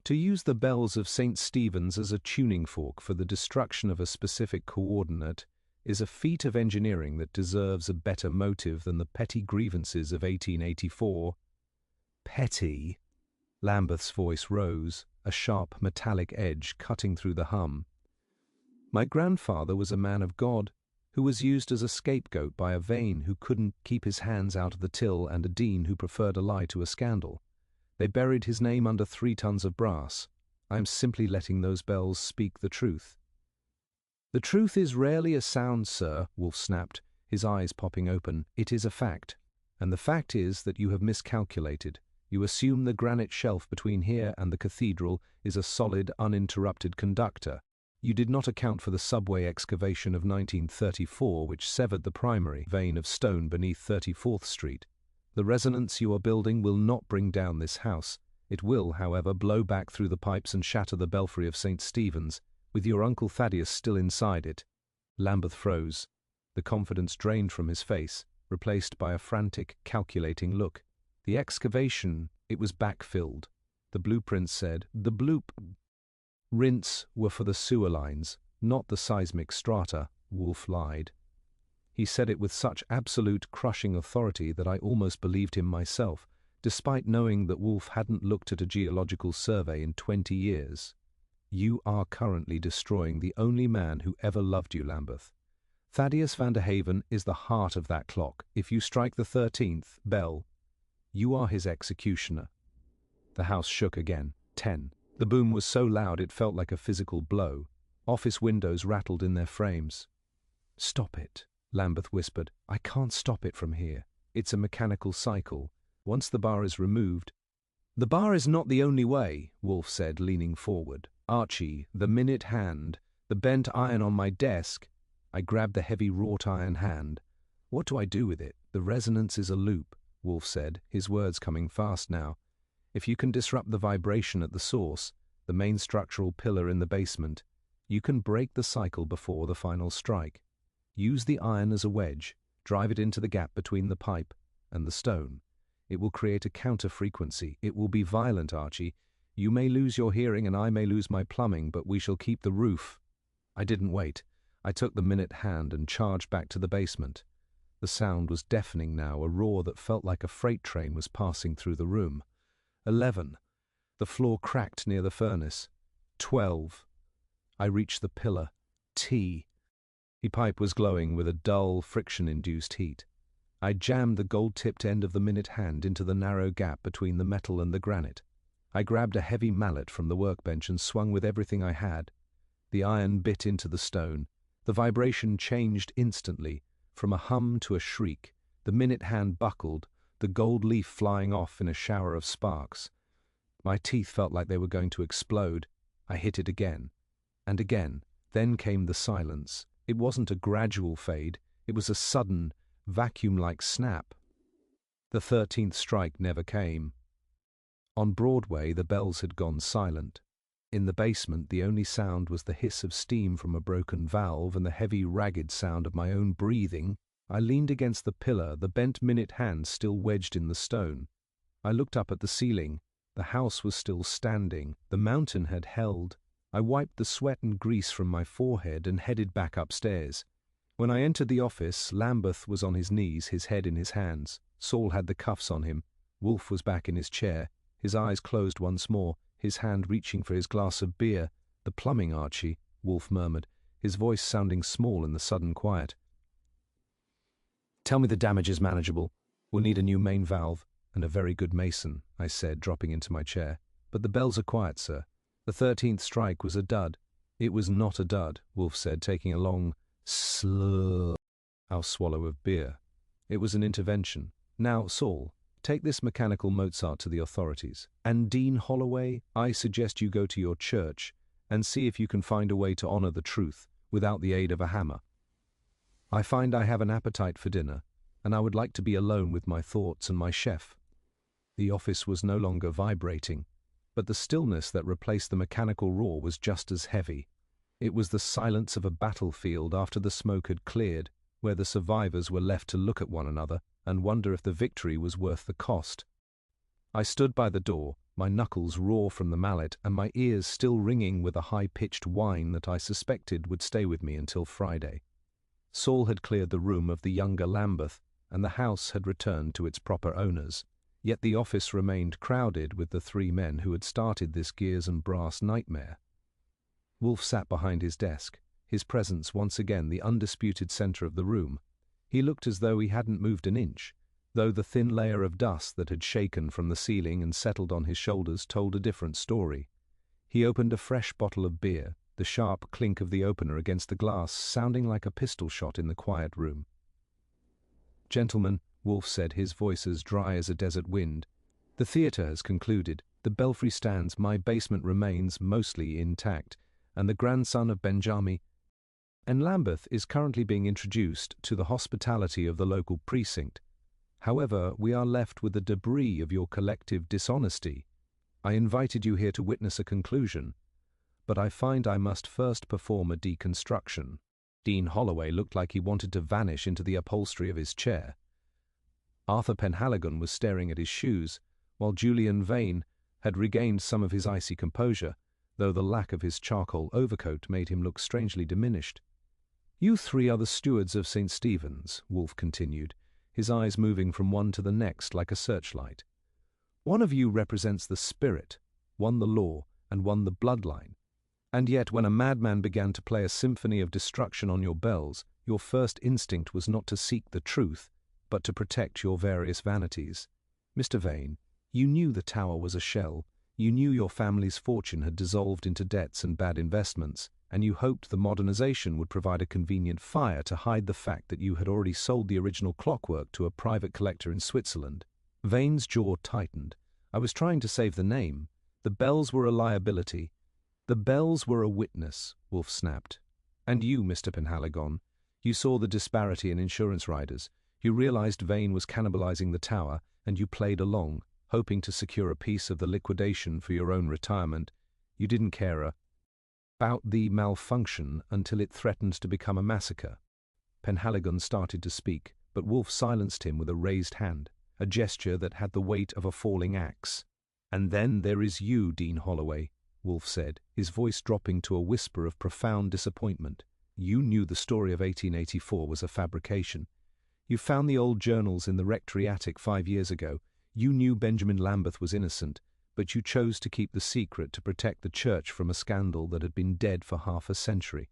To use the bells of St. Stephen's as a tuning fork for the destruction of a specific coordinate is a feat of engineering that deserves a better motive than the petty grievances of 1884. Petty? Lambeth's voice rose, a sharp metallic edge cutting through the hum. "My grandfather was a man of God. who was used as a scapegoat by a Vane who couldn't keep his hands out of the till and a Dean who preferred a lie to a scandal. They buried his name under 3 tons of brass. I am simply letting those bells speak the truth. The truth is rarely a sound, sir, Wolfe snapped, his eyes popping open. It is a fact. And the fact is that you have miscalculated. You assume the granite shelf between here and the cathedral is a solid, uninterrupted conductor. You did not account for the subway excavation of 1934 which severed the primary vein of stone beneath 34th Street. The resonance you are building will not bring down this house. It will, however, blow back through the pipes and shatter the belfry of St. Stephen's, with your Uncle Thaddeus still inside it. Lambeth froze. The confidence drained from his face, replaced by a frantic, calculating look. The excavation, it was backfilled. The blueprints said, Rints were for the sewer lines, not the seismic strata, Wolfe lied. He said it with such absolute, crushing authority that I almost believed him myself, despite knowing that Wolfe hadn't looked at a geological survey in 20 years. You are currently destroying the only man who ever loved you, Lambeth. Thaddeus Vanderhaven is the heart of that clock. If you strike the 13th bell, you are his executioner. The house shook again. 10. The boom was so loud it felt like a physical blow. Office windows rattled in their frames. Stop it, Lambeth whispered. I can't stop it from here. It's a mechanical cycle. Once the bar is removed... The bar is not the only way, Wolfe said, leaning forward. Archie, the minute hand, the bent iron on my desk. I grabbed the heavy wrought iron hand. What do I do with it? The resonance is a loop, Wolfe said, his words coming fast now. If you can disrupt the vibration at the source, the main structural pillar in the basement, you can break the cycle before the final strike. Use the iron as a wedge, drive it into the gap between the pipe and the stone. It will create a counter-frequency. It will be violent, Archie. You may lose your hearing and I may lose my plumbing, but we shall keep the roof. I didn't wait. I took the minute hand and charged back to the basement. The sound was deafening now, a roar that felt like a freight train was passing through the room. 11. The floor cracked near the furnace. 12. I reached the pillar. T. The pipe was glowing with a dull, friction-induced heat. I jammed the gold-tipped end of the minute hand into the narrow gap between the metal and the granite. I grabbed a heavy mallet from the workbench and swung with everything I had. The iron bit into the stone. The vibration changed instantly, from a hum to a shriek. The minute hand buckled, the gold leaf flying off in a shower of sparks. My teeth felt like they were going to explode. I hit it again, and again. Then came the silence. It wasn't a gradual fade. It was a sudden, vacuum-like snap. The 13th strike never came. On Broadway, the bells had gone silent. In the basement, the only sound was the hiss of steam from a broken valve and the heavy, ragged sound of my own breathing. I leaned against the pillar, the bent minute hand still wedged in the stone. I looked up at the ceiling. The house was still standing. The mountain had held. I wiped the sweat and grease from my forehead and headed back upstairs. When I entered the office, Lambeth was on his knees, his head in his hands. Saul had the cuffs on him. Wolfe was back in his chair, his eyes closed once more, his hand reaching for his glass of beer. The plumbing, Archie, Wolfe murmured, his voice sounding small in the sudden quiet. Tell me the damage is manageable. We'll need a new main valve and a very good mason, I said, dropping into my chair. But the bells are quiet, sir. The 13th strike was a dud. It was not a dud, Wolfe said, taking a long, slow swallow of beer. It was an intervention. Now, Saul, take this mechanical Mozart to the authorities. And Dean Holloway, I suggest you go to your church and see if you can find a way to honor the truth without the aid of a hammer. I find I have an appetite for dinner, and I would like to be alone with my thoughts and my chef. The office was no longer vibrating, but the stillness that replaced the mechanical roar was just as heavy. It was the silence of a battlefield after the smoke had cleared, where the survivors were left to look at one another and wonder if the victory was worth the cost. I stood by the door, my knuckles raw from the mallet and my ears still ringing with a high-pitched whine that I suspected would stay with me until Friday. Saul had cleared the room of the younger Lambeth, and the house had returned to its proper owners. Yet the office remained crowded with the 3 men who had started this gears and brass nightmare. Wolfe sat behind his desk, his presence once again the undisputed center of the room. He looked as though he hadn't moved an inch, though the thin layer of dust that had shaken from the ceiling and settled on his shoulders told a different story. He opened a fresh bottle of beer, the sharp clink of the opener against the glass sounding like a pistol shot in the quiet room. "Gentlemen," Wolfe said, his voice as dry as a desert wind, "the theatre has concluded, the belfry stands, my basement remains mostly intact, and the grandson of Benjamin and Lambeth is currently being introduced to the hospitality of the local precinct. However, we are left with the debris of your collective dishonesty. I invited you here to witness a conclusion, but I find I must first perform a deconstruction." Dean Holloway looked like he wanted to vanish into the upholstery of his chair. Arthur Penhaligon was staring at his shoes, while Julian Vane had regained some of his icy composure, though the lack of his charcoal overcoat made him look strangely diminished. "You three are the stewards of St. Stephen's," Wolfe continued, his eyes moving from one to the next like a searchlight. "One of you represents the spirit, one the law, and one the bloodline. And yet when a madman began to play a symphony of destruction on your bells, your first instinct was not to seek the truth, but to protect your various vanities. Mr. Vane, you knew the tower was a shell, you knew your family's fortune had dissolved into debts and bad investments, and you hoped the modernization would provide a convenient fire to hide the fact that you had already sold the original clockwork to a private collector in Switzerland." Vane's jaw tightened. "I was trying to save the name. The bells were a liability. The bells were a witness," Wolfe snapped. "And you, Mr. Penhaligon, you saw the disparity in insurance riders. You realized Vane was cannibalizing the tower, and you played along, hoping to secure a piece of the liquidation for your own retirement. You didn't care about the malfunction until it threatened to become a massacre." Penhaligon started to speak, but Wolfe silenced him with a raised hand, a gesture that had the weight of a falling axe. "And then there is you, Dean Holloway," Wolfe said, his voice dropping to a whisper of profound disappointment. "You knew the story of 1884 was a fabrication. You found the old journals in the rectory attic 5 years ago. You knew Benjamin Lambeth was innocent, but you chose to keep the secret to protect the church from a scandal that had been dead for half a century.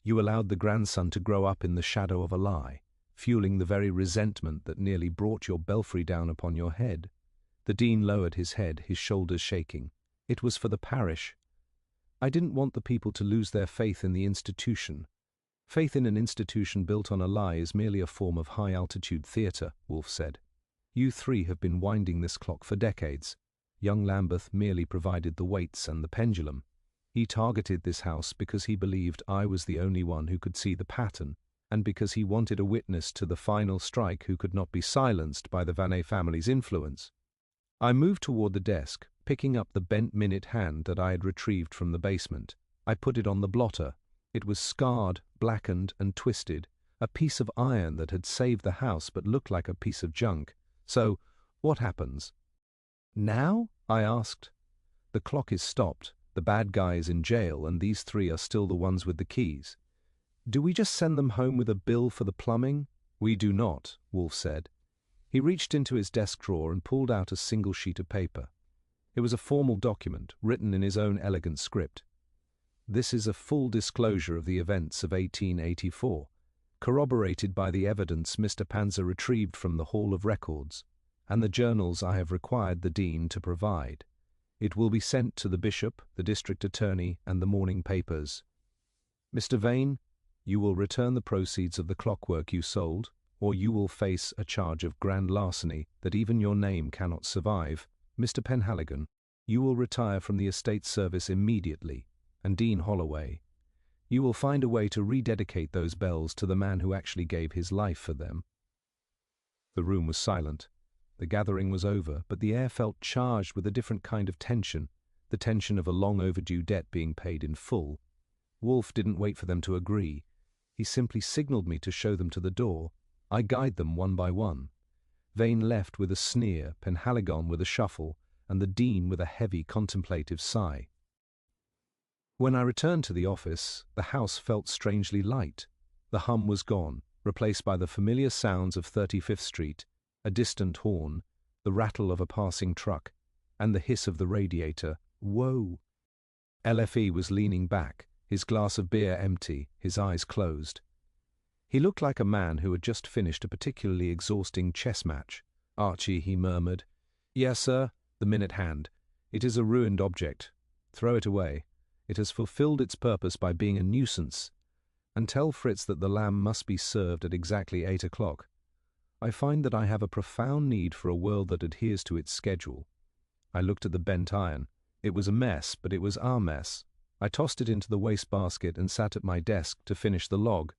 You allowed the grandson to grow up in the shadow of a lie, fueling the very resentment that nearly brought your belfry down upon your head." The dean lowered his head, his shoulders shaking. "It was for the parish. I didn't want the people to lose their faith in the institution. Faith in an institution built on a lie is merely a form of high-altitude theatre," Wolfe said. "You three have been winding this clock for decades. Young Lambeth merely provided the weights and the pendulum. He targeted this house because he believed I was the only one who could see the pattern, and because he wanted a witness to the final strike who could not be silenced by the Vanet family's influence." I moved toward the desk, picking up the bent minute hand that I had retrieved from the basement. I put it on the blotter. It was scarred, blackened, and twisted, a piece of iron that had saved the house but looked like a piece of junk. "So, what happens?" "Now?" I asked. "The clock is stopped, the bad guy is in jail, and these three are still the ones with the keys. Do we just send them home with a bill for the plumbing?" "We do not," Wolfe said. He reached into his desk drawer and pulled out a single sheet of paper. It was a formal document, written in his own elegant script. "This is a full disclosure of the events of 1884, corroborated by the evidence Mr. Panzer retrieved from the Hall of Records, and the journals I have required the Dean to provide. It will be sent to the Bishop, the District Attorney, and the morning papers. Mr. Vane, you will return the proceeds of the clockwork you sold, or you will face a charge of grand larceny that even your name cannot survive. Mr. Penhaligon, you will retire from the estate service immediately, and Dean Holloway, you will find a way to rededicate those bells to the man who actually gave his life for them." The room was silent. The gathering was over, but the air felt charged with a different kind of tension, the tension of a long overdue debt being paid in full. Wolfe didn't wait for them to agree. He simply signaled me to show them to the door. I guide them one by one. Vane left with a sneer, Penhaligon with a shuffle, and the Dean with a heavy contemplative sigh. When I returned to the office, the house felt strangely light. The hum was gone, replaced by the familiar sounds of 35th Street, a distant horn, the rattle of a passing truck, and the hiss of the radiator. Whoa! LFE was leaning back, his glass of beer empty, his eyes closed. He looked like a man who had just finished a particularly exhausting chess match. "Archie," he murmured. "Yes, sir." The minute hand. "It is a ruined object. Throw it away. It has fulfilled its purpose by being a nuisance. And tell Fritz that the lamb must be served at exactly 8 o'clock. I find that I have a profound need for a world that adheres to its schedule." I looked at the bent iron. It was a mess, but it was our mess. I tossed it into the wastebasket and sat at my desk to finish the log.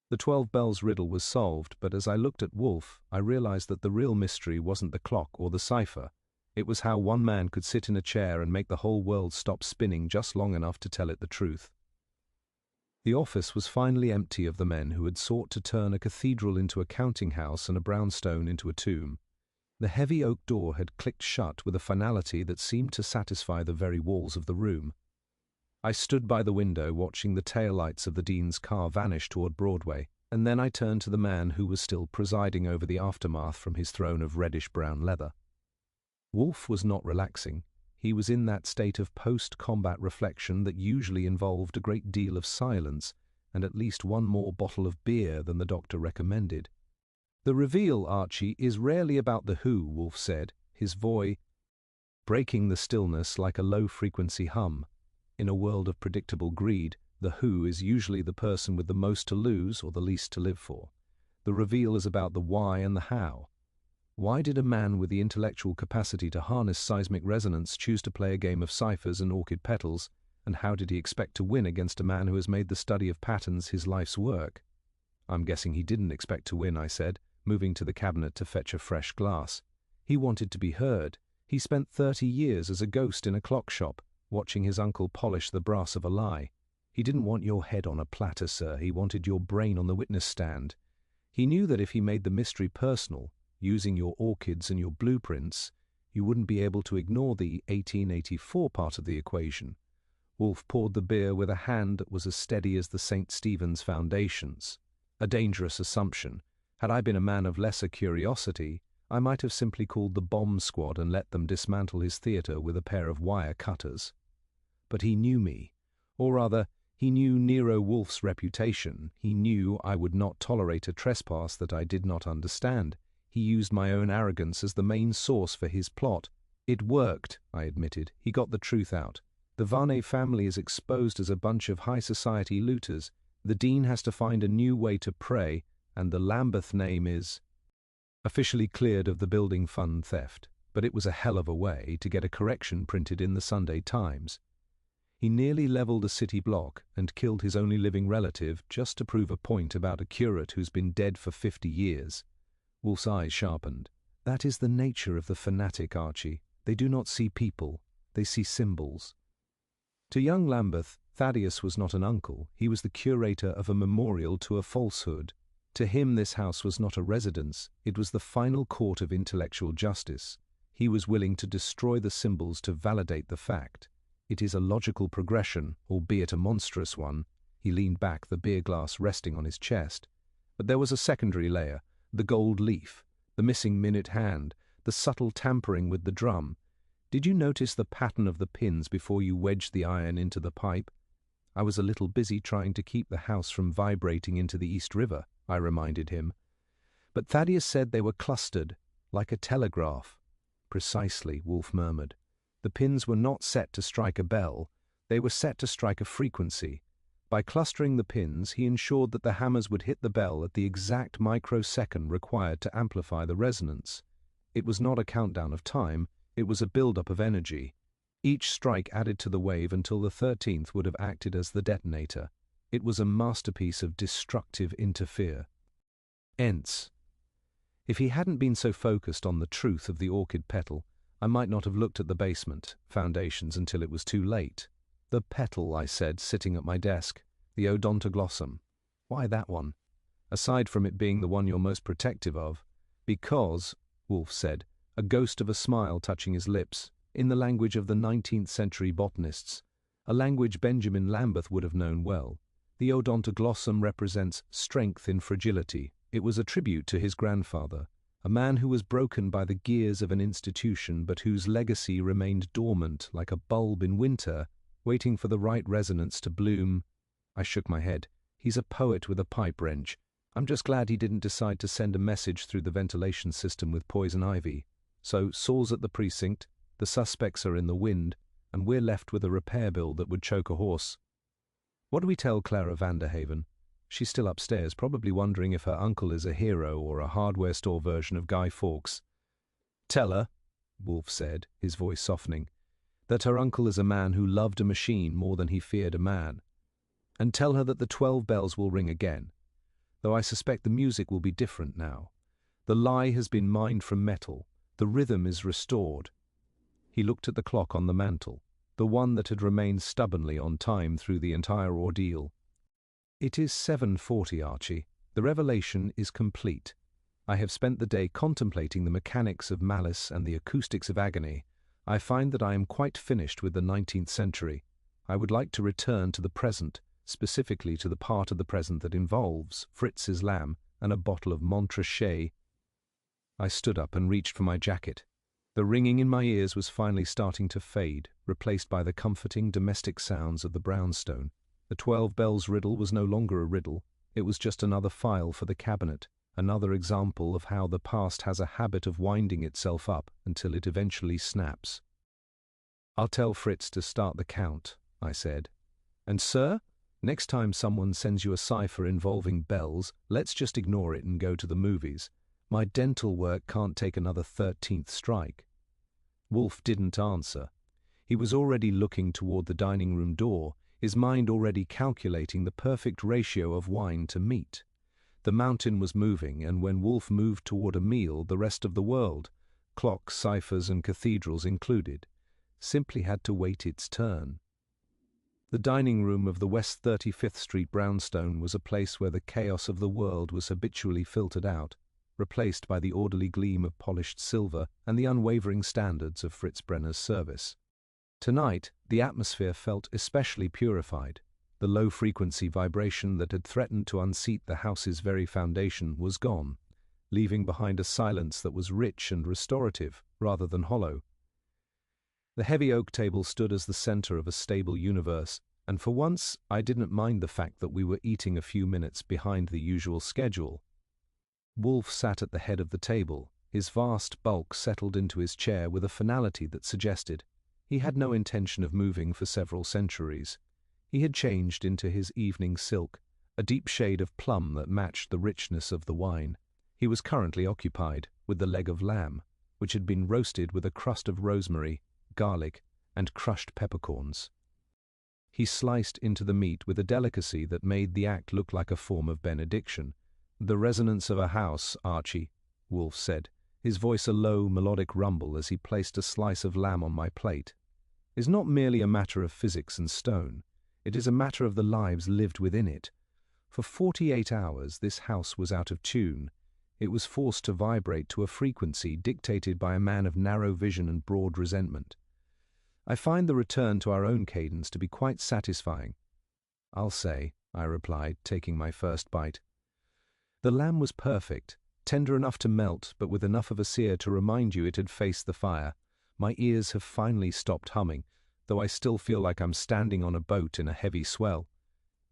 The 12 bells riddle was solved, but as I looked at Wolfe, I realized that the real mystery wasn't the clock or the cipher. It was how one man could sit in a chair and make the whole world stop spinning just long enough to tell it the truth. The office was finally empty of the men who had sought to turn a cathedral into a counting house and a brownstone into a tomb. The heavy oak door had clicked shut with a finality that seemed to satisfy the very walls of the room. I stood by the window watching the taillights of the Dean's car vanish toward Broadway, and then I turned to the man who was still presiding over the aftermath from his throne of reddish-brown leather. Wolfe was not relaxing. He was in that state of post-combat reflection that usually involved a great deal of silence and at least one more bottle of beer than the doctor recommended. "The reveal, Archie, is rarely about the who," Wolfe said, his voice breaking the stillness like a low-frequency hum. In a world of predictable greed, the who is usually the person with the most to lose or the least to live for. The reveal is about the why and the how. Why did a man with the intellectual capacity to harness seismic resonance choose to play a game of ciphers and orchid petals, and how did he expect to win against a man who has made the study of patterns his life's work? "I'm guessing he didn't expect to win," I said, moving to the cabinet to fetch a fresh glass. "He wanted to be heard. He spent 30 years as a ghost in a clock shop, watching his uncle polish the brass of a lie. He didn't want your head on a platter, sir. He wanted your brain on the witness stand. He knew that if he made the mystery personal, using your orchids and your blueprints, you wouldn't be able to ignore the 1884 part of the equation." Wolfe poured the beer with a hand that was as steady as the St. Stephen's foundations. A dangerous assumption. Had I been a man of lesser curiosity, I might have simply called the bomb squad and let them dismantle his theatre with a pair of wire cutters. But he knew me. Or rather, he knew Nero Wolfe's reputation. He knew I would not tolerate a trespass that I did not understand. He used my own arrogance as the main source for his plot. "It worked," I admitted. "He got the truth out. The Varney family is exposed as a bunch of high society looters. The Dean has to find a new way to prey, and the Lambeth name is officially cleared of the building fund theft. But it was a hell of a way to get a correction printed in the Sunday Times. He nearly leveled a city block and killed his only living relative just to prove a point about a curate who's been dead for 50 years. Wolfe's eyes sharpened. "That is the nature of the fanatic, Archie. They do not see people, they see symbols." To young Lambeth, Thaddeus was not an uncle. He was the curator of a memorial to a falsehood. To him this house was not a residence, it was the final court of intellectual justice. He was willing to destroy the symbols to validate the fact. It is a logical progression, albeit a monstrous one. He leaned back, the beer glass resting on his chest. But there was a secondary layer. The gold leaf, the missing minute hand, the subtle tampering with the drum. Did you notice the pattern of the pins before you wedged the iron into the pipe? I was a little busy trying to keep the house from vibrating into the East River, I reminded him. But Thaddeus said they were clustered, like a telegraph. Precisely, Wolfe murmured. The pins were not set to strike a bell, they were set to strike a frequency. By clustering the pins, he ensured that the hammers would hit the bell at the exact microsecond required to amplify the resonance. It was not a countdown of time, it was a build-up of energy. Each strike added to the wave until the 13th would have acted as the detonator. It was a masterpiece of destructive interfere. Ents. If he hadn't been so focused on the truth of the orchid petal, I might not have looked at the basement foundations until it was too late. "The petal," I said, sitting at my desk. "The odontoglossum. Why that one? Aside from it being the one you're most protective of." "Because," Wolfe said, a ghost of a smile touching his lips, in the language of the 19th century botanists, a language Benjamin Lambeth would have known well. "The odontoglossum represents strength in fragility. It was a tribute to his grandfather, a man who was broken by the gears of an institution but whose legacy remained dormant like a bulb in winter, waiting for the right resonance to bloom I shook my head. He's a poet with a pipe wrench. I'm just glad he didn't decide to send a message through the ventilation system with poison ivy. So Saul's at the precinct, the suspects are in the wind, and we're left with a repair bill that would choke a horse. What do we tell Clara Vanderhaven? She's still upstairs, probably wondering if her uncle is a hero or a hardware store version of Guy Fawkes. Tell her, Wolfe said, his voice softening, that her uncle is a man who loved a machine more than he feared a man. And tell her that the 12 bells will ring again, though I suspect the music will be different now. The lie has been mined from metal. The rhythm is restored. He looked at the clock on the mantel, the one that had remained stubbornly on time through the entire ordeal. It is 7:40, Archie. The revelation is complete. I have spent the day contemplating the mechanics of malice and the acoustics of agony. I find that I am quite finished with the 19th century. I would like to return to the present, specifically to the part of the present that involves Fritz's lamb and a bottle of Montrachet. I stood up and reached for my jacket. The ringing in my ears was finally starting to fade, replaced by the comforting domestic sounds of the brownstone. The 12 bells riddle was no longer a riddle. It was just another file for the cabinet, another example of how the past has a habit of winding itself up until it eventually snaps. I'll tell Fritz to start the count, I said. And sir, next time someone sends you a cipher involving bells, let's just ignore it and go to the movies. My dental work can't take another 13th strike. Wolfe didn't answer. He was already looking toward the dining room door, his mind already calculating the perfect ratio of wine to meat. The mountain was moving, and when Wolfe moved toward a meal, the rest of the world, clocks, ciphers, and cathedrals included, simply had to wait its turn. The dining room of the West 35th Street brownstone was a place where the chaos of the world was habitually filtered out, replaced by the orderly gleam of polished silver and the unwavering standards of Fritz Brenner's service. Tonight, the atmosphere felt especially purified. The low-frequency vibration that had threatened to unseat the house's very foundation was gone, leaving behind a silence that was rich and restorative rather than hollow. The heavy oak table stood as the center of a stable universe, and for once I didn't mind the fact that we were eating a few minutes behind the usual schedule. Wolfe sat at the head of the table, his vast bulk settled into his chair with a finality that suggested he had no intention of moving for several centuries. He had changed into his evening silk, a deep shade of plum that matched the richness of the wine. He was currently occupied with the leg of lamb, which had been roasted with a crust of rosemary, garlic, and crushed peppercorns. He sliced into the meat with a delicacy that made the act look like a form of benediction. "The resonance of a house, Archie," Wolfe said, his voice a low, melodic rumble as he placed a slice of lamb on my plate, "is not merely a matter of physics and stone. It is a matter of the lives lived within it. For 48 hours this house was out of tune. It was forced to vibrate to a frequency dictated by a man of narrow vision and broad resentment. I find the return to our own cadence to be quite satisfying." "I'll say," I replied, taking my first bite. The lamb was perfect, tender enough to melt, but with enough of a sear to remind you it had faced the fire. My ears have finally stopped humming, though I still feel like I'm standing on a boat in a heavy swell.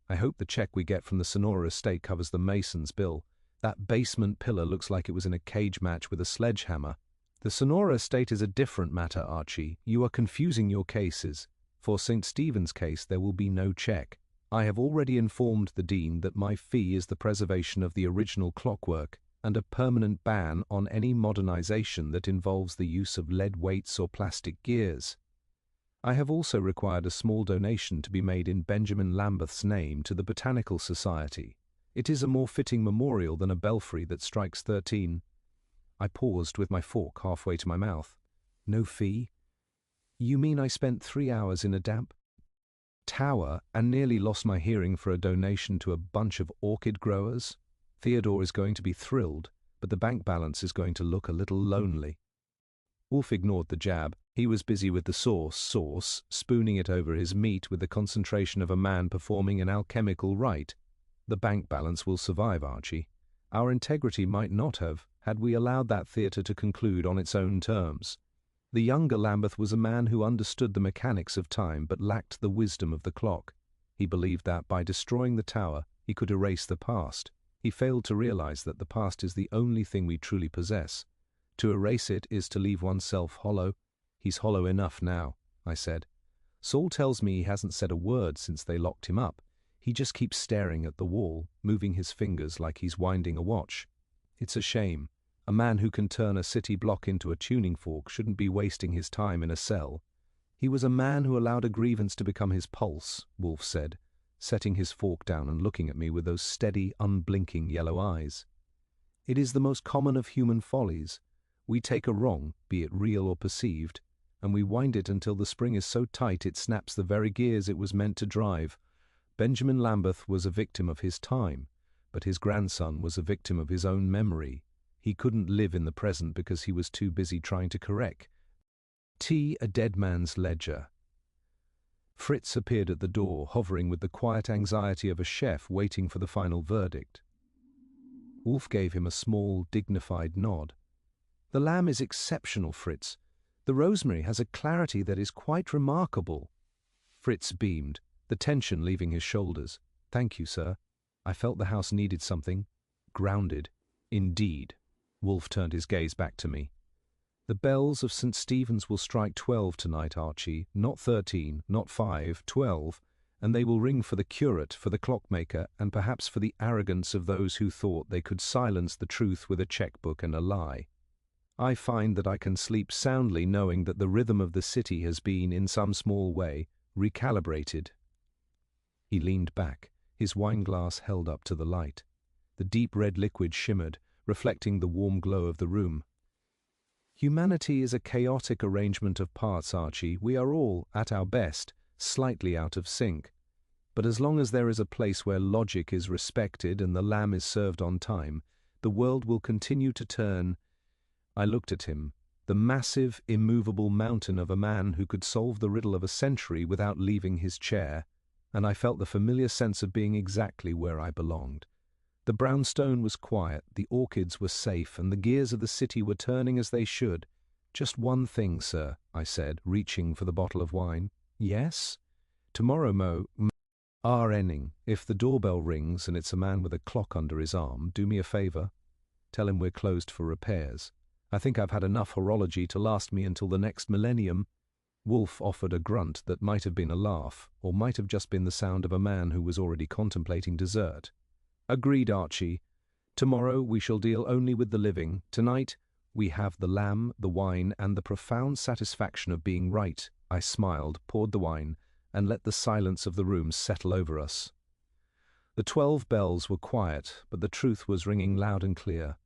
I hope the check we get from the Sonora estate covers the mason's bill. That basement pillar looks like it was in a cage match with a sledgehammer. The Sonora estate is a different matter, Archie. You are confusing your cases. For St. Stephen's case there will be no check. I have already informed the Dean that my fee is the preservation of the original clockwork and a permanent ban on any modernization that involves the use of lead weights or plastic gears. I have also required a small donation to be made in Benjamin Lambeth's name to the Botanical Society. It is a more fitting memorial than a belfry that strikes 13. I paused with my fork halfway to my mouth. "No fee? You mean I spent 3 hours in a damp tower and nearly lost my hearing for a donation to a bunch of orchid growers? Theodore is going to be thrilled, but the bank balance is going to look a little lonely." Wolfe ignored the jab. He was busy with the sauce, spooning it over his meat with the concentration of a man performing an alchemical rite. "The bank balance will survive, Archie. Our integrity might not have, had we allowed that theatre to conclude on its own terms. The younger Lambeth was a man who understood the mechanics of time but lacked the wisdom of the clock. He believed that by destroying the tower, he could erase the past. He failed to realize that the past is the only thing we truly possess. To erase it is to leave oneself hollow. He's hollow enough now, I said. Saul tells me he hasn't said a word since they locked him up. He just keeps staring at the wall, moving his fingers like he's winding a watch. It's a shame. A man who can turn a city block into a tuning fork shouldn't be wasting his time in a cell. He was a man who allowed a grievance to become his pulse, Wolfe said, setting his fork down and looking at me with those steady, unblinking yellow eyes. It is the most common of human follies. We take a wrong, be it real or perceived, and we wind it until the spring is so tight it snaps the very gears it was meant to drive. Benjamin Lambeth was a victim of his time, but his grandson was a victim of his own memory. He couldn't live in the present because he was too busy trying to correct. A dead man's ledger. Fritz appeared at the door, hovering with the quiet anxiety of a chef waiting for the final verdict. Wolfe gave him a small, dignified nod. "The lamb is exceptional, Fritz. The rosemary has a clarity that is quite remarkable." Fritz beamed, the tension leaving his shoulders. "Thank you, sir. I felt the house needed something. Grounded. Indeed." Wolfe turned his gaze back to me. "The bells of St. Stephen's will strike 12 tonight, Archie. Not 13, not 5, 12. And they will ring for the curate, for the clockmaker, and perhaps for the arrogance of those who thought they could silence the truth with a checkbook and a lie. I find that I can sleep soundly knowing that the rhythm of the city has been, in some small way, recalibrated." He leaned back, his wineglass held up to the light. The deep red liquid shimmered, reflecting the warm glow of the room. "Humanity is a chaotic arrangement of parts, Archie. We are all, at our best, slightly out of sync. But as long as there is a place where logic is respected and the lamb is served on time, the world will continue to turn." I looked at him, the massive, immovable mountain of a man who could solve the riddle of a century without leaving his chair, and I felt the familiar sense of being exactly where I belonged. The brownstone was quiet, the orchids were safe, and the gears of the city were turning as they should. "Just one thing, sir," I said, reaching for the bottle of wine. "Yes?" "Tomorrow, Enning, if the doorbell rings and it's a man with a clock under his arm, do me a favor. Tell him we're closed for repairs. I think I've had enough horology to last me until the next millennium." Wolfe offered a grunt that might have been a laugh, or might have just been the sound of a man who was already contemplating dessert. "Agreed, Archie. Tomorrow we shall deal only with the living. Tonight we have the lamb, the wine, and the profound satisfaction of being right." I smiled, poured the wine, and let the silence of the room settle over us. The 12 bells were quiet, but the truth was ringing loud and clear.